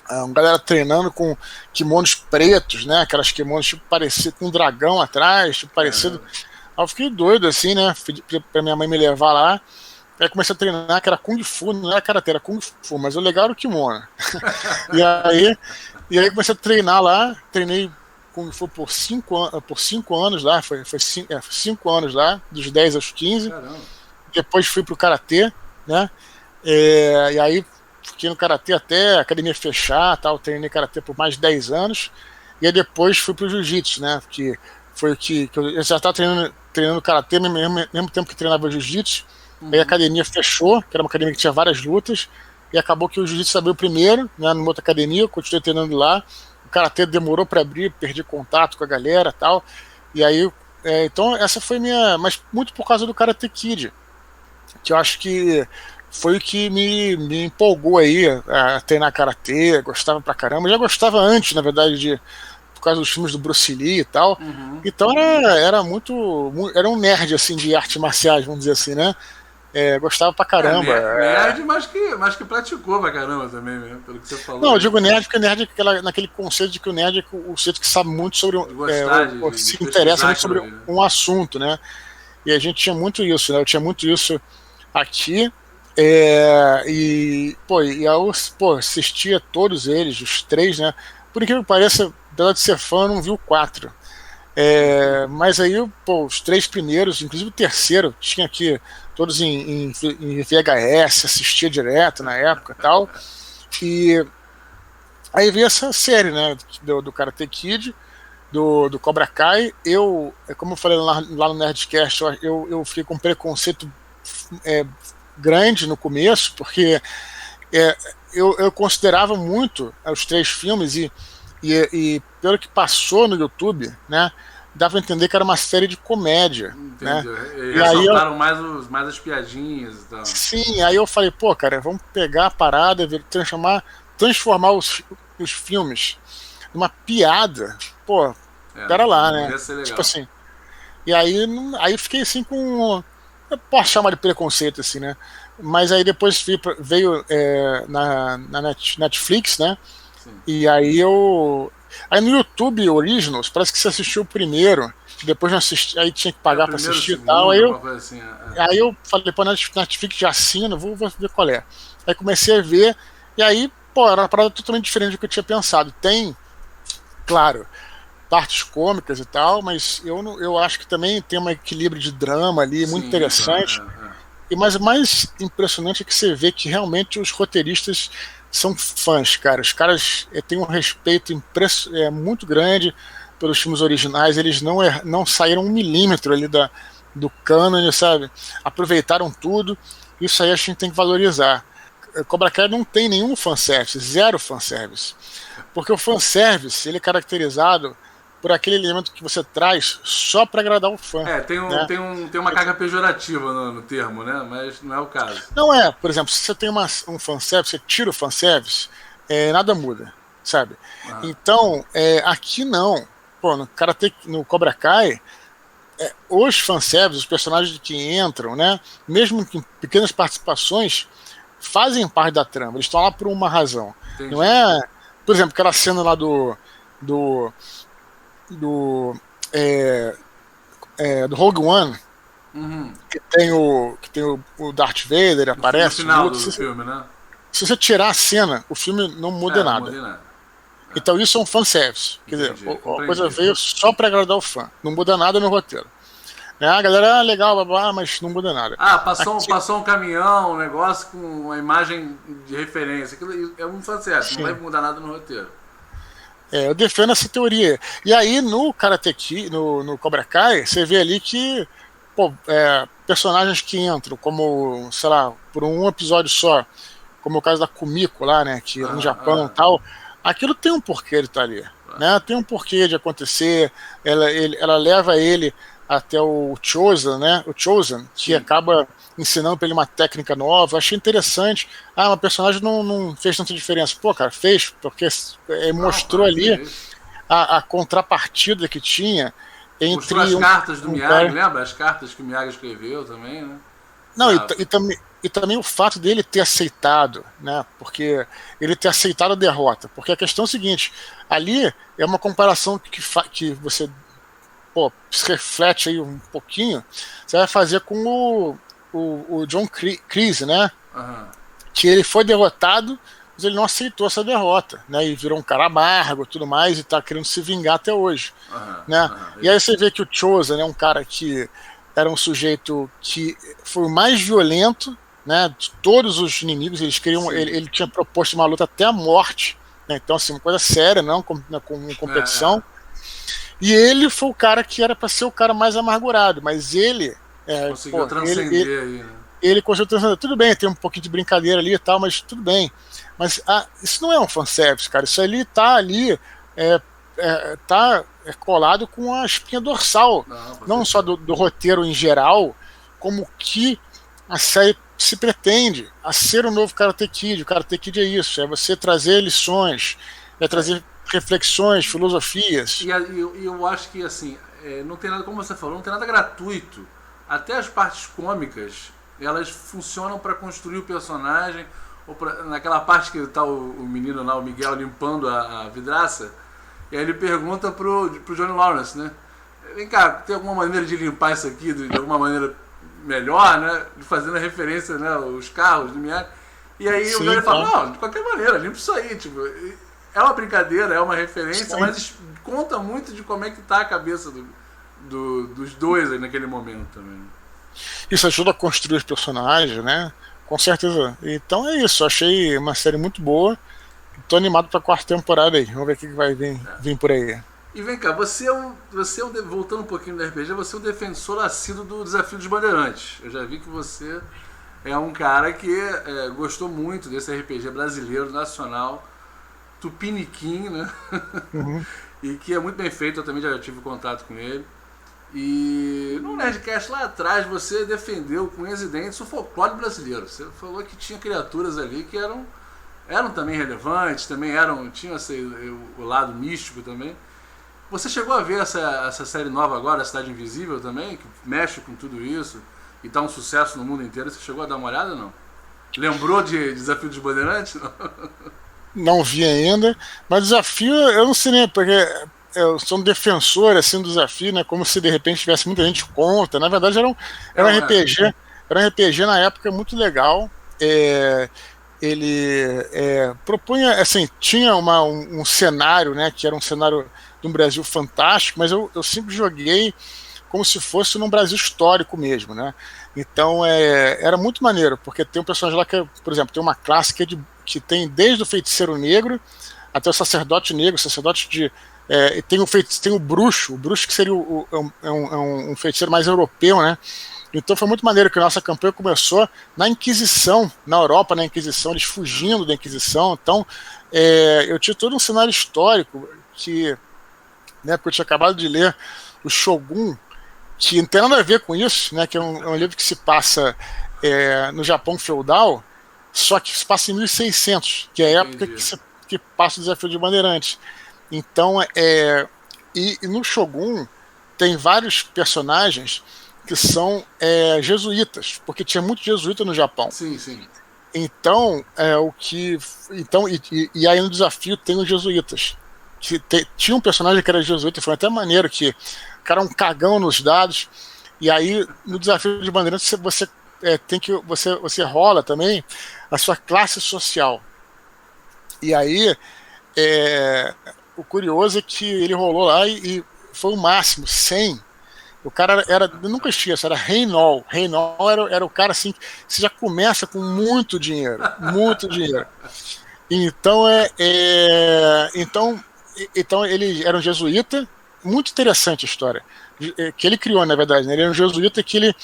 uma galera treinando com kimonos pretos, né? Aquelas kimonos tipo parecido com um dragão atrás, tipo parecido. Aí eu fiquei doido assim, né? Pedi pra minha mãe me levar lá. Aí comecei a treinar, que era Kung Fu, não era karatê, era Kung Fu, mas o legal era o kimono. e aí comecei a treinar lá, treinei Kung Fu por 5 anos lá, foi 5 anos lá, dos 10 aos 15. Caramba. Depois fui pro karatê, né? E aí fiquei no karatê até a academia fechar, tal, treinei karatê por mais de 10 anos. E aí depois fui pro jiu-jitsu, né? Que foi o que eu já estava treinando karatê mesmo tempo que treinava jiu-jitsu. Aí a academia fechou, que era uma academia que tinha várias lutas, e acabou que o jiu-jitsu abriu primeiro, né, numa outra academia, eu continuei treinando lá. O karatê demorou para abrir, perdi contato com a galera e tal. E aí, então essa foi mas muito por causa do Karate Kid, que eu acho que foi o que me empolgou aí a treinar karatê, gostava pra caramba. Eu já gostava antes, na verdade, por causa dos filmes do Bruce Lee e tal. Então era um nerd assim de artes marciais, vamos dizer assim, né? Gostava pra caramba. Nerd, mas que praticou pra caramba também, mesmo, pelo que você falou. Não, eu digo nerd porque nerd é naquele conceito de que o nerd é o sujeito que sabe muito sobre se interessa muito sobre um assunto, né? E a gente tinha muito isso, né? Eu tinha muito isso aqui. Eu assistia todos eles, os 3, né? Por incrível que pareça, apesar de ser fã, eu não vi o 4. Mas aí, os 3 primeiros, inclusive o terceiro, tinha aqui todos em VHS, assistia direto na época e tal. E aí veio essa série, né, do Karate Kid, do Cobra Kai. Como eu falei lá no Nerdcast, eu fiquei com preconceito grande no começo, porque eu considerava muito os 3 filmes e pelo que passou no YouTube, né, dava a entender que era uma série de comédia. Entendi. Né? E ressaltaram mais as piadinhas e tal. Sim, aí eu falei, cara, vamos pegar a parada, transformar os filmes numa piada. Pera lá, né? Tipo assim. E aí fiquei assim com. Eu posso chamar de preconceito, assim, né? Mas aí depois veio na Netflix, né? Sim. E aí Aí no YouTube Originals, parece que você assistiu o primeiro, depois não assisti, aí tinha que pagar pra assistir e tal. Aí eu falei, Netflix já assina, vou ver qual é. Aí comecei a ver, e aí, era uma parada totalmente diferente do que eu tinha pensado. Tem, claro, partes cômicas e tal, mas eu acho que também tem um equilíbrio de drama ali, muito interessante. Mas o mais impressionante é que você vê que realmente os roteiristas são fãs, cara. Os caras têm um respeito muito grande pelos filmes originais. Eles não saíram 1 milímetro ali do cânone, sabe? Aproveitaram tudo. Isso aí a gente tem que valorizar. Cobra Kai não tem nenhum fanservice, 0 fanservice. Porque o fanservice, ele é caracterizado por aquele elemento que você traz só para agradar o fã. Tem uma carga pejorativa no termo, né? Mas não é o caso. Não é, por exemplo, se você tem um fanservice, você tira o fanservice, nada muda, sabe? Então, aqui não. No Cobra Kai, os fanservices, os personagens que entram, né? Mesmo com pequenas participações, fazem parte da trama. Eles estão lá por uma razão. Entendi. Não é, por exemplo, aquela cena lá do Rogue One, que tem o Darth Vader, aparece. No final do filme, né? Se você tirar a cena, o filme não muda nada. Não muda nada. Então isso é um fanservice. Quer dizer, a coisa veio só pra agradar o fã. Não muda nada no roteiro. A galera, legal, babá, mas não muda nada. Passou um caminhão, um negócio com uma imagem de referência. Aquilo é um fanservice, não vai mudar nada no roteiro. Eu defendo essa teoria. E aí no Karate Kid, no Cobra Kai, você vê ali que personagens que entram como, sei lá, por um episódio só, como o caso da Kumiko lá, né, que no Japão e tal, aquilo tem um porquê de estar ali, né, tem um porquê de acontecer, ela leva ele até o Chosen, né, que acaba ensinando pra ele uma técnica nova. Eu achei interessante. Uma personagem não fez tanta diferença. Pô, cara, fez, porque mostrou ali a contrapartida que tinha entre... Mostrou as cartas do Miyagi, lembra? As cartas que o Miyagi escreveu também, né? Não, e também o fato dele ter aceitado, né? Porque ele ter aceitado a derrota. Porque a questão é o seguinte, ali é uma comparação que você se reflete aí um pouquinho, você vai fazer com o John Kreese, né? Que ele foi derrotado, mas ele não aceitou essa derrota, né? E virou um cara amargo e tudo mais, e tá querendo se vingar até hoje, né? E aí você vê que o Chosen é um cara que era um sujeito que foi o mais violento, né? De todos os inimigos, ele tinha proposto uma luta até a morte, né? Então, assim, uma coisa séria, não com competição. E ele foi o cara que era para ser o cara mais amargurado, mas ele conseguiu transcender aí, né? Ele conseguiu transcender. Tudo bem, tem um pouquinho de brincadeira ali e tal, mas tudo bem. Mas isso não é um fanservice, cara. Isso ali tá colado com a espinha dorsal. Não só do roteiro em geral, como que a série se pretende a ser o novo Karate Kid. O Karate Kid é isso, é você trazer lições, trazer reflexões, filosofias. E eu acho que, assim, não tem nada, como você falou, não tem nada gratuito. Até as partes cômicas, elas funcionam para construir o personagem. Naquela parte que tá o menino lá, o Miguel, limpando a vidraça, e aí ele pergunta pro Johnny Lawrence, né? Vem cá, tem alguma maneira de limpar isso aqui de alguma maneira melhor, né? Fazendo a referência, né? Os carros do Miyagi. E aí o Johnny fala, não, de qualquer maneira, limpa isso aí, tipo... É uma brincadeira, é uma referência, mas conta muito de como é que tá a cabeça dos dois aí naquele momento também. Isso ajuda a construir os personagens, né? Com certeza. Então é isso, achei uma série muito boa. Tô animado pra quarta temporada aí. Vamos ver o que vai vir por aí. E vem cá, voltando um pouquinho do RPG, você é um defensor assíduo do Desafio dos Bandeirantes. Eu já vi que você é um cara que gostou muito desse RPG brasileiro, nacional, tupiniquim, né? E que é muito bem feito, eu também já tive contato com ele. E no Nerdcast lá atrás você defendeu com unhas e dentes o folclore brasileiro. Você falou que tinha criaturas ali que eram também relevantes, também tinham o lado místico também. Você chegou a ver essa série nova agora, A Cidade Invisível também, que mexe com tudo isso e tá um sucesso no mundo inteiro? Você chegou a dar uma olhada ou não? Lembrou de Desafio dos Bandeirantes? Não vi ainda, mas Desafio eu não sei nem, porque eu sou um defensor assim, do Desafio, né? Como se de repente tivesse muita gente contra. Na verdade era um RPG, era um RPG na época muito legal. Ele propunha, assim, tinha um cenário, né? Que era um cenário de um Brasil fantástico, mas eu sempre joguei como se fosse num Brasil histórico mesmo, né? Então era muito maneiro, porque tem um personagem lá que, por exemplo, tem uma classe que tem desde o feiticeiro negro até o sacerdote negro, tem o bruxo que seria um feiticeiro mais europeu, né? Então foi muito maneiro que a nossa campanha começou na Inquisição, na Europa, na Inquisição, eles fugindo da Inquisição. Então eu tinha todo um cenário histórico que, né, porque eu tinha acabado de ler o Shogun, que não tem nada a ver com isso, né, que é um livro que se passa no Japão feudal, só que se passa em 1600, que é a época que passa o Desafio de Bandeirantes. Então, e no Shogun tem vários personagens que são jesuítas, porque tinha muito jesuíta no Japão. Sim, sim. Então, e aí no Desafio tem os jesuítas. Tinha um personagem que era jesuíta, foi até maneiro, que o cara é um cagão nos dados, E aí, no desafio de Bandeirantes, você tem que você rola também a sua classe social. E aí, o curioso é que ele rolou lá e foi o máximo, 100. O cara nunca esqueço, era Reynol. Reynol era o cara assim, que você já começa com muito dinheiro, muito dinheiro. Então, então ele era um jesuíta, muito interessante a história, que ele criou, na verdade, né? Ele era um jesuíta que ele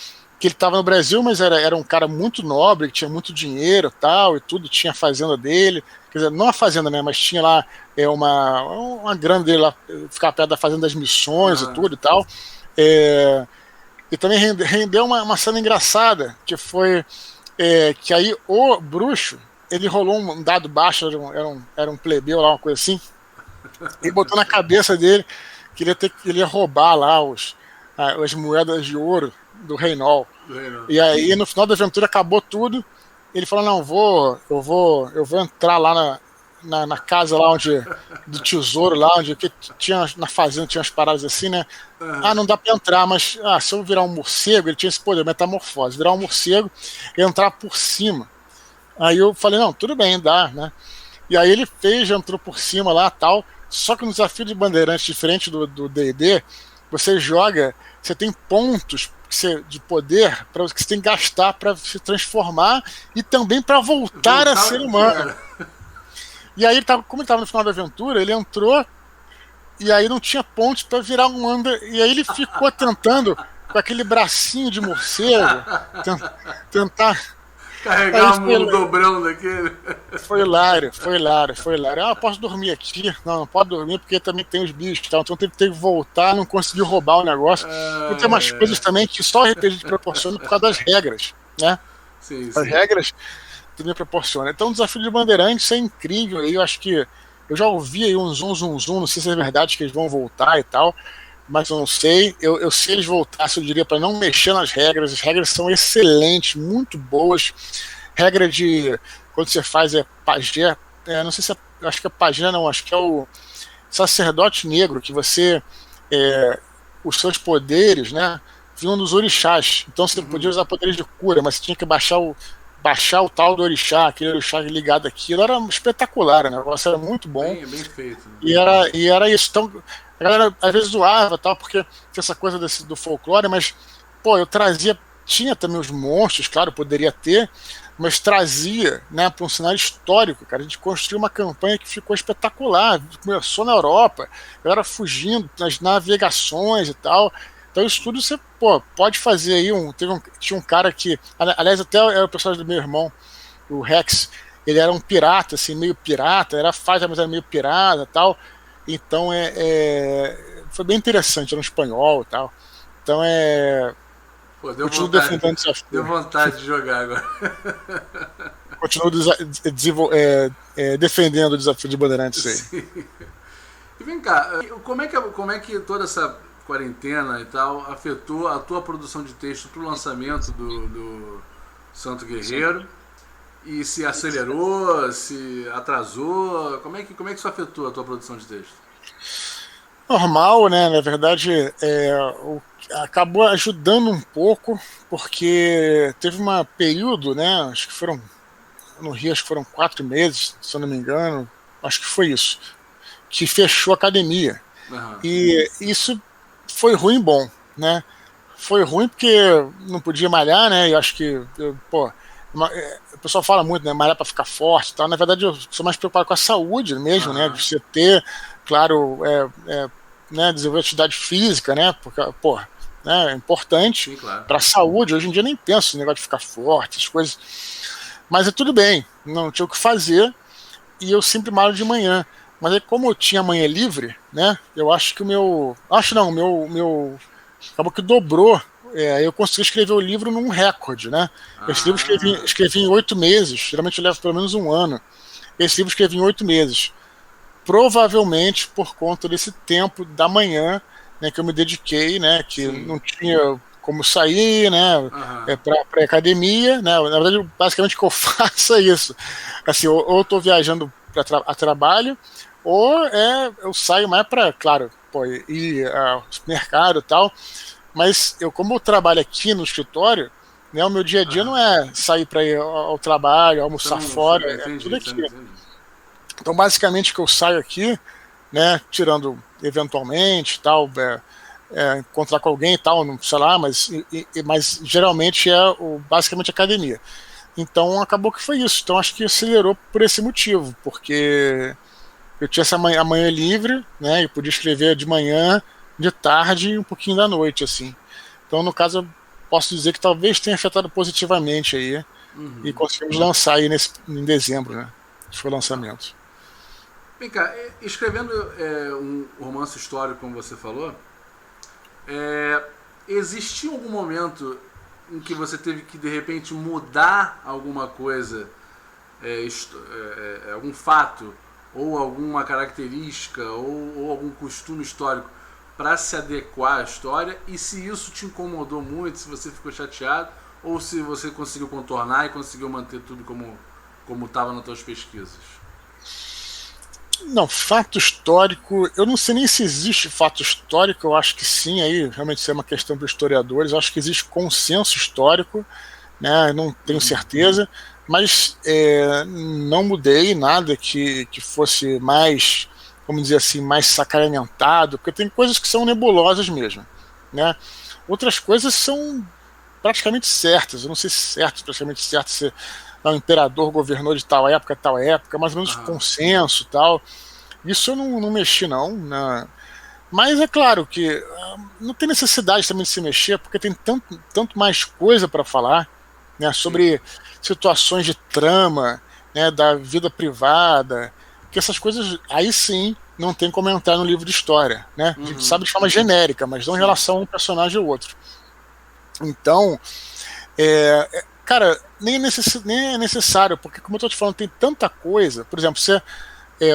estava no Brasil, mas era um cara muito nobre, que tinha muito dinheiro tal, e tudo, tinha a fazenda dele, quer dizer, não a fazenda, né, mas tinha lá uma grana dele lá, ficar perto da Fazenda das Missões e tudo e tal. E também rendeu uma cena engraçada, que foi que aí o bruxo, ele rolou um dado baixo, era um plebeu lá, uma coisa assim, e botou na cabeça dele que ele ia roubar lá as moedas de ouro do Reynol. E aí no final da aventura acabou tudo. Ele falou: não, eu vou entrar lá na casa lá do tesouro, lá onde que tinha na fazenda, tinha umas paradas assim, né? Não dá pra entrar, mas se eu virar um morcego, ele tinha esse poder, metamorfose, virar um morcego e entrar por cima. Aí eu falei: não, tudo bem, dá, né? E aí ele entrou por cima lá, tal. Só que no desafio de Bandeirantes, diferente do D&D, você tem pontos de poder que você tem que gastar para se transformar e também para voltar a ser humano. E aí, como ele estava no final da aventura, ele entrou e aí não tinha pontos para virar um under. E aí ele ficou tentando, com aquele bracinho de morcego, tentar carregar um dobrão daquele. Foi hilário. Posso dormir aqui? Não pode dormir porque também tem os bichos, tá? Então teve que voltar, não conseguiu roubar o negócio. E tem umas coisas também que só o RPG te proporciona por causa das regras, né? Sim. As regras também proporciona. Então o desafio de Bandeirantes é incrível. Eu acho que eu já ouvi aí um zoom, não sei se é verdade que eles vão voltar e tal, mas eu não sei. Eu se eles voltassem, eu diria para não mexer nas regras. As regras são excelentes, muito boas. Regra de quando você faz pajé, não sei se acho que é pajé, não, acho que é o sacerdote negro, que você os seus poderes, né, vinham dos orixás. Então você podia usar poderes de cura, mas você tinha que baixar o tal do orixá, aquele orixá ligado àquilo. Era espetacular, o negócio era muito bom. Bem feito. Né? E era isso. Então a galera às vezes zoava, tal, porque tinha essa coisa do folclore, mas eu tinha também os monstros, claro, poderia ter, mas trazia, né, para um cenário histórico, cara. A gente construiu uma campanha que ficou espetacular, começou na Europa, eu era fugindo nas navegações e tal. Então isso tudo você pode fazer aí. Tinha um cara que, aliás, até era o personagem do meu irmão, o Rex, ele era um pirata, assim, meio pirata, mas era meio pirata e tal. Então foi bem interessante, era um espanhol e tal. Então deu vontade de jogar agora. Continuo defendendo o desafio de Bandeirantes aí. Sim. E vem cá, como é que toda essa quarentena e tal afetou a tua produção de texto para o lançamento do Santo Guerreiro? E se acelerou, se atrasou? Como é que isso afetou a tua produção de texto? Normal, né? Na verdade, acabou ajudando um pouco, porque teve um período, né? Acho que no Rio, acho que foram 4 meses, se eu não me engano, acho que foi isso, que fechou a academia. E isso foi ruim e bom, né? Foi ruim porque não podia malhar, né? E acho que, o pessoal fala muito, né? Malhar para ficar forte e tal. Na verdade, eu sou mais preocupado com a saúde mesmo, né? De você ter, claro, né, desenvolver atividade física, né? Porque, né, é importante claro, para a saúde. Hoje em dia nem penso no negócio de ficar forte, essas coisas. Mas tudo bem, não tinha o que fazer e eu sempre malho de manhã. Mas aí, como eu tinha manhã livre, né? Eu acho que meu acabou que dobrou. Eu consegui escrever o livro num recorde, né? Esse livro escrevi em 8 meses. Geralmente eu levo pelo menos um ano. Esse livro escrevi em 8 meses. Provavelmente por conta desse tempo da manhã, né, que eu me dediquei, né? Que não tinha como sair, né? Para academia, né? Na verdade, basicamente o que eu faço é isso. Assim, ou eu estou viajando a trabalho, ou eu saio mais para, claro, ir ao supermercado e tal. Mas como eu trabalho aqui no escritório, né, o meu dia a dia não é sair para ir ao trabalho, Você almoçar não. fora, é Entendi, tudo você aqui. não entendi. Então, basicamente, que eu saio aqui, né, tirando eventualmente, tal, encontrar com alguém e tal, não sei lá, mas geralmente basicamente academia. Então, acabou que foi isso. Então, acho que acelerou por esse motivo, porque eu tinha essa manhã livre, né, e podia escrever de manhã, de tarde e um pouquinho da noite, assim. Então, no caso, eu posso dizer que talvez tenha afetado positivamente aí, e conseguimos lançar aí em dezembro, né? Foi o Tá. lançamento. Vem cá, escrevendo um romance histórico, como você falou, é, existiu algum momento em que você teve que de repente mudar alguma coisa, algum fato, ou alguma característica, ou algum costume histórico para se adequar à história? E se isso te incomodou muito, se você ficou chateado, ou se você conseguiu contornar e conseguiu manter tudo como estava nas suas pesquisas? Não, fato histórico, eu não sei nem se existe fato histórico, eu acho que sim, aí realmente isso é uma questão para historiadores, eu acho que existe consenso histórico, né? Não tenho certeza, mas não mudei nada que fosse mais, vamos dizer assim, mais sacramentado, porque tem coisas que são nebulosas mesmo, né? Outras coisas são praticamente certas, eu não sei se certo, praticamente certo, se o imperador governou de tal época, mais ou menos Aham. consenso tal. Isso eu não mexi, não. Né? Mas é claro que não tem necessidade também de se mexer, porque tem tanto mais coisa para falar, né, Sim. sobre situações de trama, né, da vida privada, que essas coisas aí sim não tem como entrar no livro de história. Né? A gente sabe de forma genérica, mas não em Sim. relação a um personagem ou outro. Então, cara, nem é necessário, porque como eu estou te falando, tem tanta coisa. Por exemplo,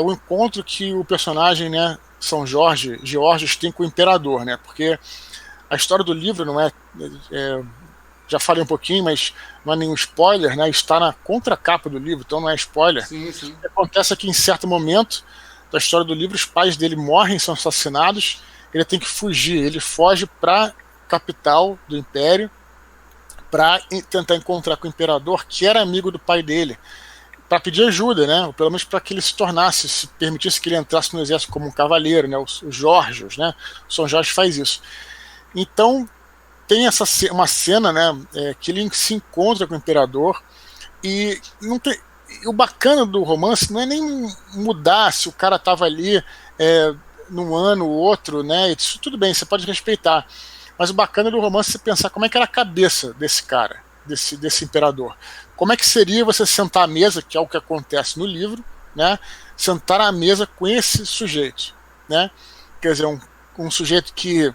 o encontro que o personagem, né, São Jorge, Georges, tem com o imperador, né? Porque a história do livro não já falei um pouquinho, mas não é nenhum spoiler, né? Está na contracapa do livro, então não é spoiler. Sim, sim. O que acontece é que em certo momento da história do livro, os pais dele morrem, são assassinados, ele tem que fugir, ele foge para capital do império para tentar encontrar com o imperador, que era amigo do pai dele, para pedir ajuda, né? Ou pelo menos para que ele se tornasse, se permitisse que ele entrasse no exército como um cavaleiro, né? Os Jorgios, né? O São Jorge faz isso. Então tem uma cena, né? Que ele se encontra com o imperador e não tem. E o bacana do romance não é nem mudar se o cara estava ali num ano ou outro, né? Isso tudo bem, você pode respeitar. Mas o bacana do romance é você pensar como é que era a cabeça desse cara, desse imperador. Como é que seria você sentar à mesa, que é o que acontece no livro, né? Sentar à mesa com esse sujeito, né? Quer dizer, um sujeito que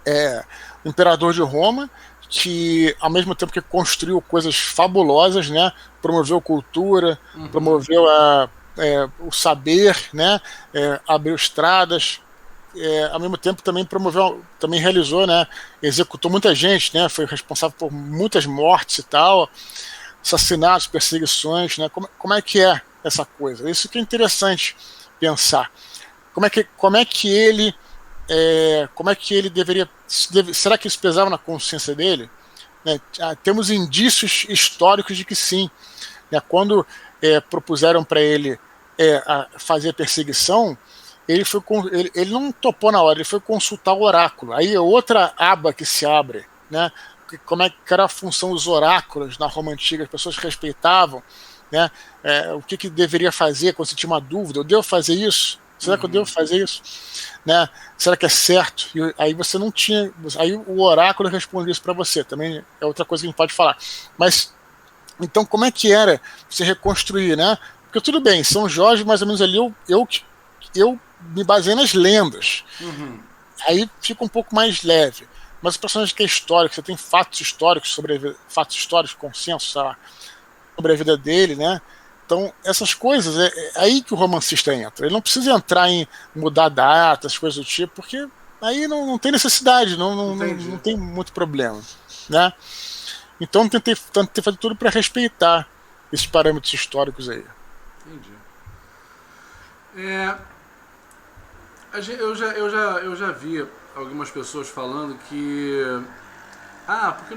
é o imperador de Roma, que ao mesmo tempo que construiu coisas fabulosas, né? Promoveu cultura, promoveu o saber, né? Abriu estradas, ao mesmo tempo também promoveu, também realizou, né, executou muita gente, né, foi responsável por muitas mortes e tal, assassinatos, perseguições, né, como é que é essa coisa? Isso que é interessante pensar. Como é que ele deveria, será que isso pesava na consciência dele? Né, temos indícios históricos de que sim. Né, quando propuseram para ele fazer a perseguição, ele não topou na hora, ele foi consultar o oráculo. Aí é outra aba que se abre, né? Como é que era a função dos oráculos na Roma Antiga, as pessoas respeitavam, né? O que deveria fazer quando você tinha uma dúvida, eu devo fazer isso? Será que eu devo fazer isso? Né? Será que é certo? E aí você não tinha, aí o oráculo responde isso para você, também é outra coisa que a gente pode falar. Mas então como é que era você reconstruir, né? Porque tudo bem, São Jorge, mais ou menos ali, eu me baseei nas lendas. Aí fica um pouco mais leve. Mas o personagem que é histórico, você tem fatos históricos consenso, sobre a vida dele, né? Então, essas coisas, é aí que o romancista entra. Ele não precisa entrar em mudar datas, coisas do tipo, porque aí não tem necessidade, não Entendi. tem muito problema, né? Então, tentei fazer tudo para respeitar esses parâmetros históricos aí. Entendi. É, eu já vi algumas pessoas falando que porque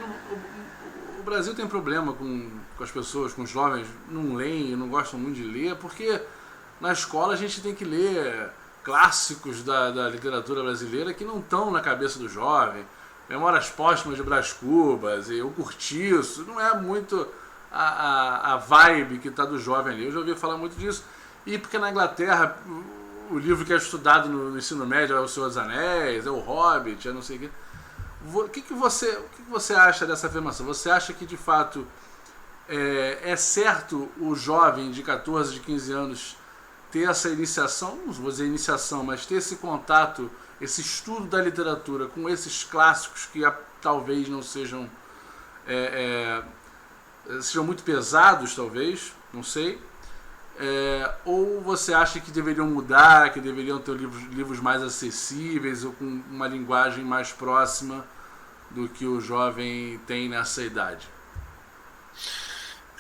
o Brasil tem problema com as pessoas, com os jovens, não leem, não gostam muito de ler, porque na escola a gente tem que ler clássicos da literatura brasileira que não estão na cabeça do jovem. Memórias Póstumas de Brás Cubas e O Cortiço, não é muito a vibe que está do jovem ali. Eu já ouvi falar muito disso. E porque na Inglaterra o livro que é estudado no ensino médio é O Senhor dos Anéis, é O Hobbit, é não sei o quê. O que você acha dessa afirmação? Você acha que de fato é certo o jovem de 14, de 15 anos ter essa iniciação, não vou dizer iniciação, mas ter esse contato, esse estudo da literatura com esses clássicos que talvez não sejam sejam muito pesados, talvez, não sei, ou você acha que deveriam mudar, que deveriam ter livros mais acessíveis ou com uma linguagem mais próxima do que o jovem tem nessa idade?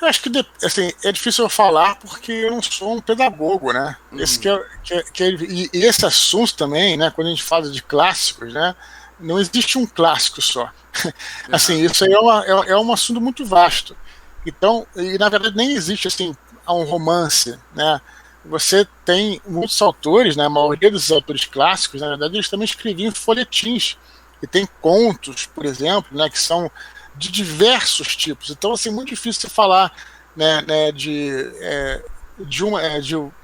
Eu acho que assim, é difícil eu falar porque eu não sou um pedagogo, né? E esse assunto também, né? Quando a gente fala de clássicos, né? Não existe um clássico só. Assim, isso aí é um assunto muito vasto. Então, e na verdade nem existe assim um romance, né? Você tem muitos autores, né? A maioria dos autores clássicos, na verdade, eles também escreviam folhetins. E tem contos, por exemplo, né? Que são de diversos tipos. Então, assim, muito difícil você falar, né,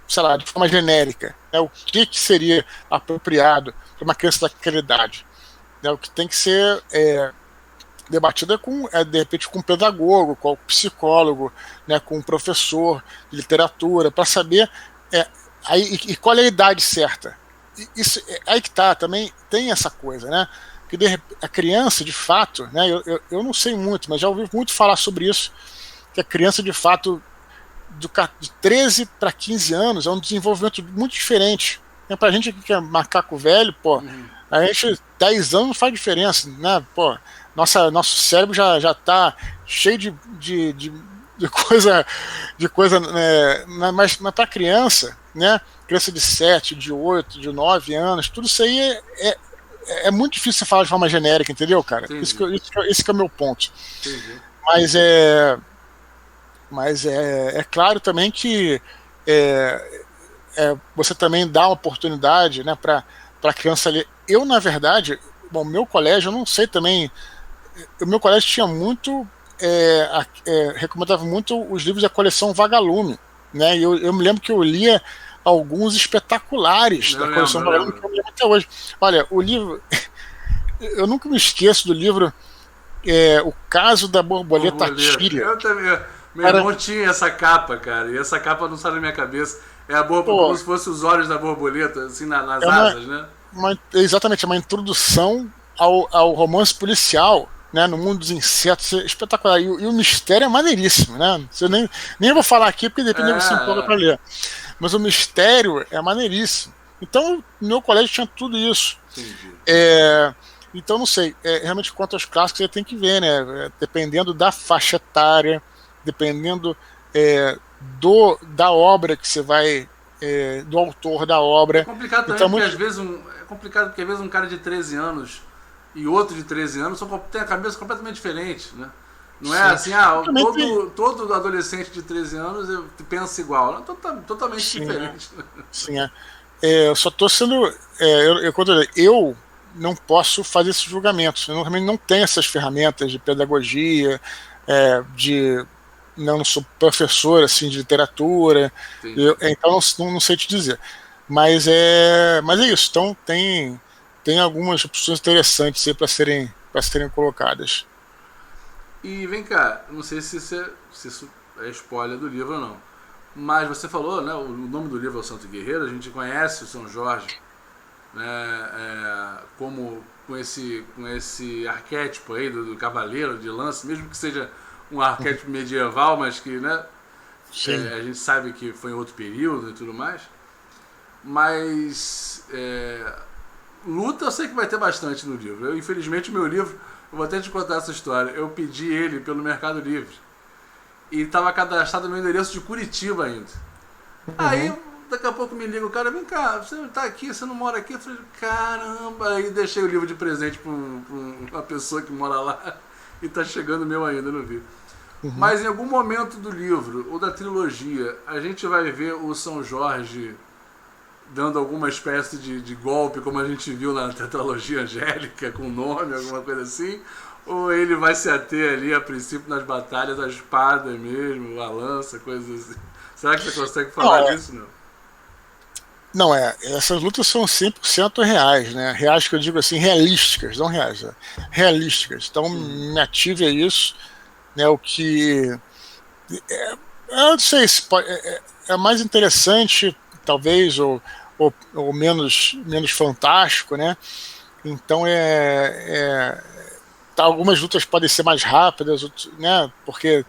sei lá, de forma genérica, né, o que seria apropriado para uma criança daquela idade. Né, o que tem que ser debatido de repente, com um pedagogo, com um psicólogo, né, com um professor de literatura, para saber e qual é a idade certa. Isso, aí que tá, também tem essa coisa, né? Que a criança, de fato, né, eu não sei muito, mas já ouvi muito falar sobre isso, que a criança, de fato, de 13 para 15 anos é um desenvolvimento muito diferente. Pra gente que é macaco velho, pô, a gente, 10 anos não faz diferença, né? Pô, nosso cérebro já tá cheio de coisa, né? Mas para criança, né? Criança de 7, de 8, de 9 anos, tudo isso aí é muito difícil você falar de forma genérica, entendeu, cara? Esse que é o meu ponto. Entendi. Mas é claro também que você também dá uma oportunidade, né, para a criança ler. Eu, na verdade, bom, meu colégio, eu não sei também, o meu colégio tinha muito, recomendava muito os livros da coleção Vagalume, né? E eu me lembro que eu lia alguns espetaculares da coleção Vagalume que eu lembro até hoje. Olha, o livro, eu nunca me esqueço do livro O Caso da Borboleta Tíria. Eu também. Meu irmão tinha essa capa, cara, e essa capa não sai da minha cabeça. É como se fosse os olhos da borboleta, assim, nas asas, né? Exatamente, é uma introdução ao romance policial, né, no mundo dos insetos, espetacular. E o mistério é maneiríssimo, né? Eu nem vou falar aqui, porque depende você empolga para ler. Mas o mistério é maneiríssimo. Então, no meu colégio tinha tudo isso. Entendi. Então, não sei. Realmente, quanto aos clássicos, você tem que ver, né? Dependendo da faixa etária, dependendo da obra que você vai... do autor da obra. É complicado também, então, porque às vezes um cara de 13 anos e outro de 13 anos tem a cabeça completamente diferente, né? Não é assim, todo adolescente de 13 anos pensa igual. Não, totalmente diferente. Sim, eu só estou sendo... eu não posso fazer esses julgamentos. Eu realmente não tenho essas ferramentas de pedagogia, não sou professor assim, de literatura, então não sei te dizer. Mas é isso. Então tem algumas opções interessantes para serem colocadas. E vem cá, não sei se isso é spoiler do livro ou não, mas você falou, né, o nome do livro é o Santo Guerreiro, a gente conhece o São Jorge, né, como com esse arquétipo aí do cavaleiro de lança, mesmo que seja um arquétipo medieval, mas que, né, a gente sabe que foi em outro período e tudo mais, mas luta eu sei que vai ter bastante no livro. Infelizmente o meu livro, eu vou até te contar essa história, eu pedi ele pelo Mercado Livre e estava cadastrado no endereço de Curitiba ainda. Aí daqui a pouco me liga o cara, vem cá, você tá aqui, você não mora aqui? Eu falei, caramba, aí deixei o livro de presente pra uma pessoa que mora lá e tá chegando o meu ainda, não vi. Mas em algum momento do livro, ou da trilogia, a gente vai ver o São Jorge dando alguma espécie de golpe, como a gente viu na tetralogia angélica, com nome, alguma coisa assim, ou ele vai se ater ali, a princípio, nas batalhas, a espada mesmo, a lança, coisas assim. Será que você consegue falar disso, não? Não, essas lutas são 100% reais, né? Reais que eu digo assim, realísticas, não reais, realísticas. Então me ative a isso, né? O que eu não sei se é mais interessante, talvez, ou menos fantástico, né? Então algumas lutas podem ser mais rápidas, né? Porque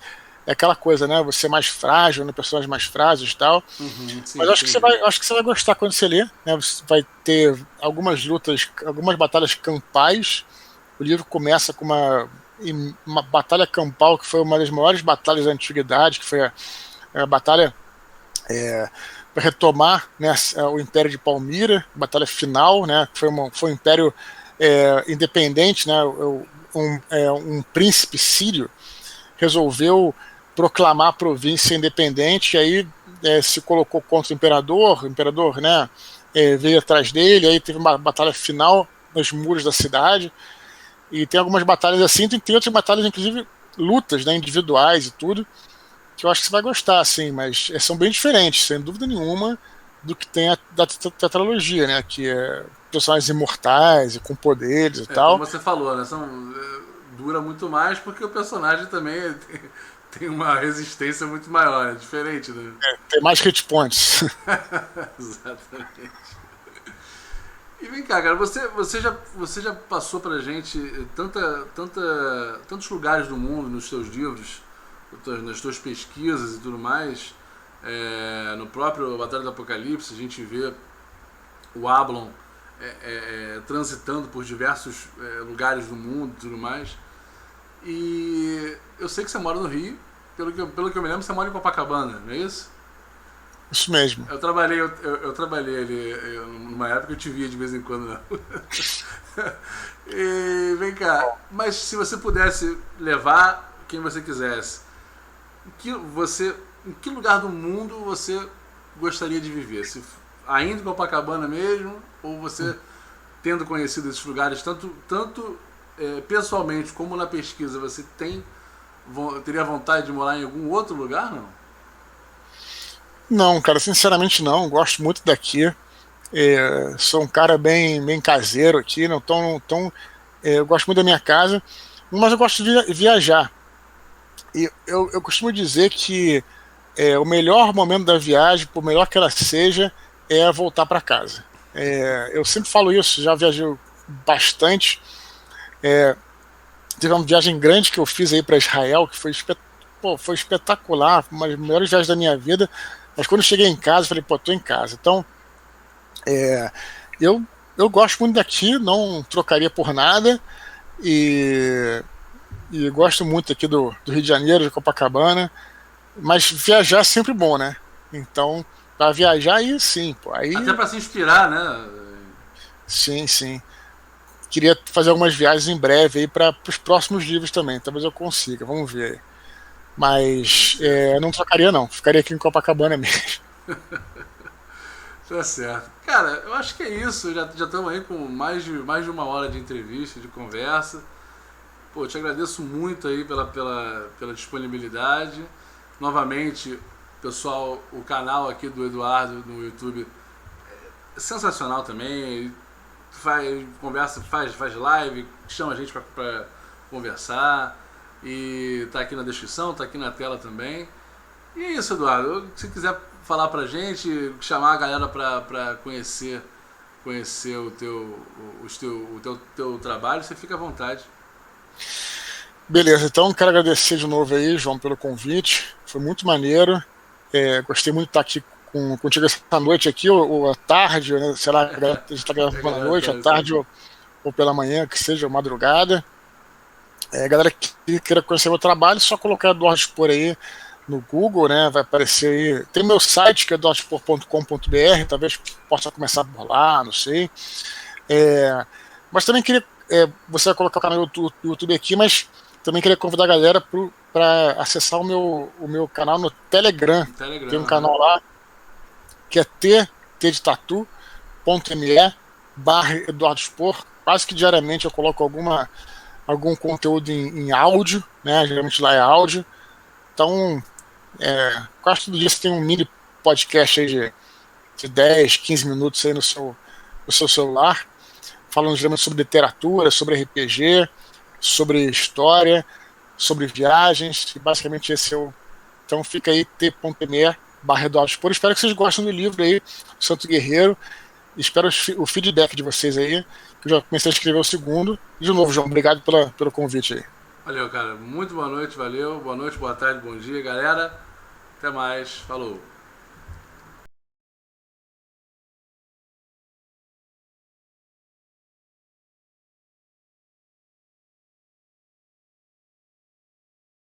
é aquela coisa, né? Você é mais frágil, né? Personagens mais frágeis e tal. Sim, mas acho que você vai gostar quando você lê, né? Você vai ter algumas lutas, algumas batalhas campais. O livro começa com uma batalha campal que foi uma das maiores batalhas da antiguidade, que foi a batalha para retomar, né, o Império de Palmira, batalha final, né? Foi um império independente, né? Um príncipe sírio resolveu proclamar a província independente, e aí se colocou contra o imperador, né, veio atrás dele, aí teve uma batalha final nos muros da cidade, e tem algumas batalhas assim, tem outras batalhas, inclusive lutas, né, individuais e tudo, que eu acho que você vai gostar, assim, mas são bem diferentes, sem dúvida nenhuma, do que tem da tetralogia, né, que é personagens imortais e com poderes e tal. Como você falou, né, dura muito mais porque o personagem também tem uma resistência muito maior, é diferente, né? Tem mais hit points. Exatamente. E vem cá, cara, você já passou pra gente tantos lugares do mundo nos seus livros, nas suas pesquisas e tudo mais. No próprio Batalha do Apocalipse, a gente vê o Ablon transitando por diversos lugares do mundo e tudo mais. E eu sei que você mora no Rio, pelo que eu me lembro, você mora em Copacabana, não é isso? Isso mesmo. Eu trabalhei ali numa época, eu te via de vez em quando na rua. E vem cá, mas se você pudesse levar quem você quisesse, em que lugar do mundo você gostaria de viver? Ainda em Copacabana mesmo, ou você, tendo conhecido esses lugares, tanto pessoalmente como na pesquisa, você teria vontade de morar em algum outro lugar, não? Não, cara, sinceramente não. Gosto muito daqui. Sou um cara bem caseiro aqui, não eu gosto muito da minha casa, mas eu gosto de viajar. E eu costumo dizer que o melhor momento da viagem, por melhor que ela seja, é voltar para casa. Eu sempre falo isso, já viajei bastante. Teve uma viagem grande que eu fiz aí para Israel, que foi espetacular, uma das melhores viagens da minha vida. Mas quando eu cheguei em casa, eu falei, tô em casa. Então, eu gosto muito daqui, não trocaria por nada, e gosto muito aqui do Rio de Janeiro, de Copacabana, mas viajar é sempre bom, né? Então, para viajar, aí sim, aí... Até para se inspirar, né? Sim. Queria fazer algumas viagens em breve aí para os próximos livros também, talvez eu consiga, vamos ver. Mas não trocaria não, ficaria aqui em Copacabana mesmo. Tá certo. Cara, eu acho que é isso. Já estamos aí com mais de uma hora de entrevista, de conversa. Pô, eu te agradeço muito aí pela disponibilidade. Novamente, pessoal, o canal aqui do Eduardo no YouTube é sensacional também. Faz live, chama a gente para conversar. E tá aqui na descrição, tá aqui na tela também. E é isso, Eduardo. Se quiser falar pra gente, chamar a galera pra conhecer o teu trabalho, você fica à vontade. Beleza, então quero agradecer de novo aí, João, pelo convite. Foi muito maneiro. Gostei muito de estar aqui contigo essa noite aqui, ou à tarde, né? Sei lá, a gente está gravando à noite, à tarde ou pela manhã, que seja, madrugada. Galera que queira conhecer meu trabalho, só colocar Eduardo Spor aí no Google, né? Vai aparecer aí. Tem meu site, que é eduardospor.com.br, talvez possa começar por lá, não sei. Mas também queria. Você vai colocar o canal do YouTube aqui, mas também queria convidar a galera para acessar o meu canal no Telegram. Tem um canal lá que é t de tatu.me /Eduardo Spor. Quase que diariamente eu coloco algum conteúdo em áudio, né? Geralmente lá é áudio. Então, quase todo dia você tem um mini podcast aí de 10, 15 minutos aí no seu celular, falando geralmente sobre literatura, sobre RPG, sobre história, sobre viagens, e basicamente esse é o. Então fica aí t.me /Eduardo Spor. Espero que vocês gostem do livro aí, Santo Guerreiro. Espero o feedback de vocês aí, que eu já comecei a escrever o segundo. E de novo, João, obrigado pelo convite aí. Valeu, cara. Muito boa noite, valeu. Boa noite, boa tarde, bom dia, galera. Até mais. Falou.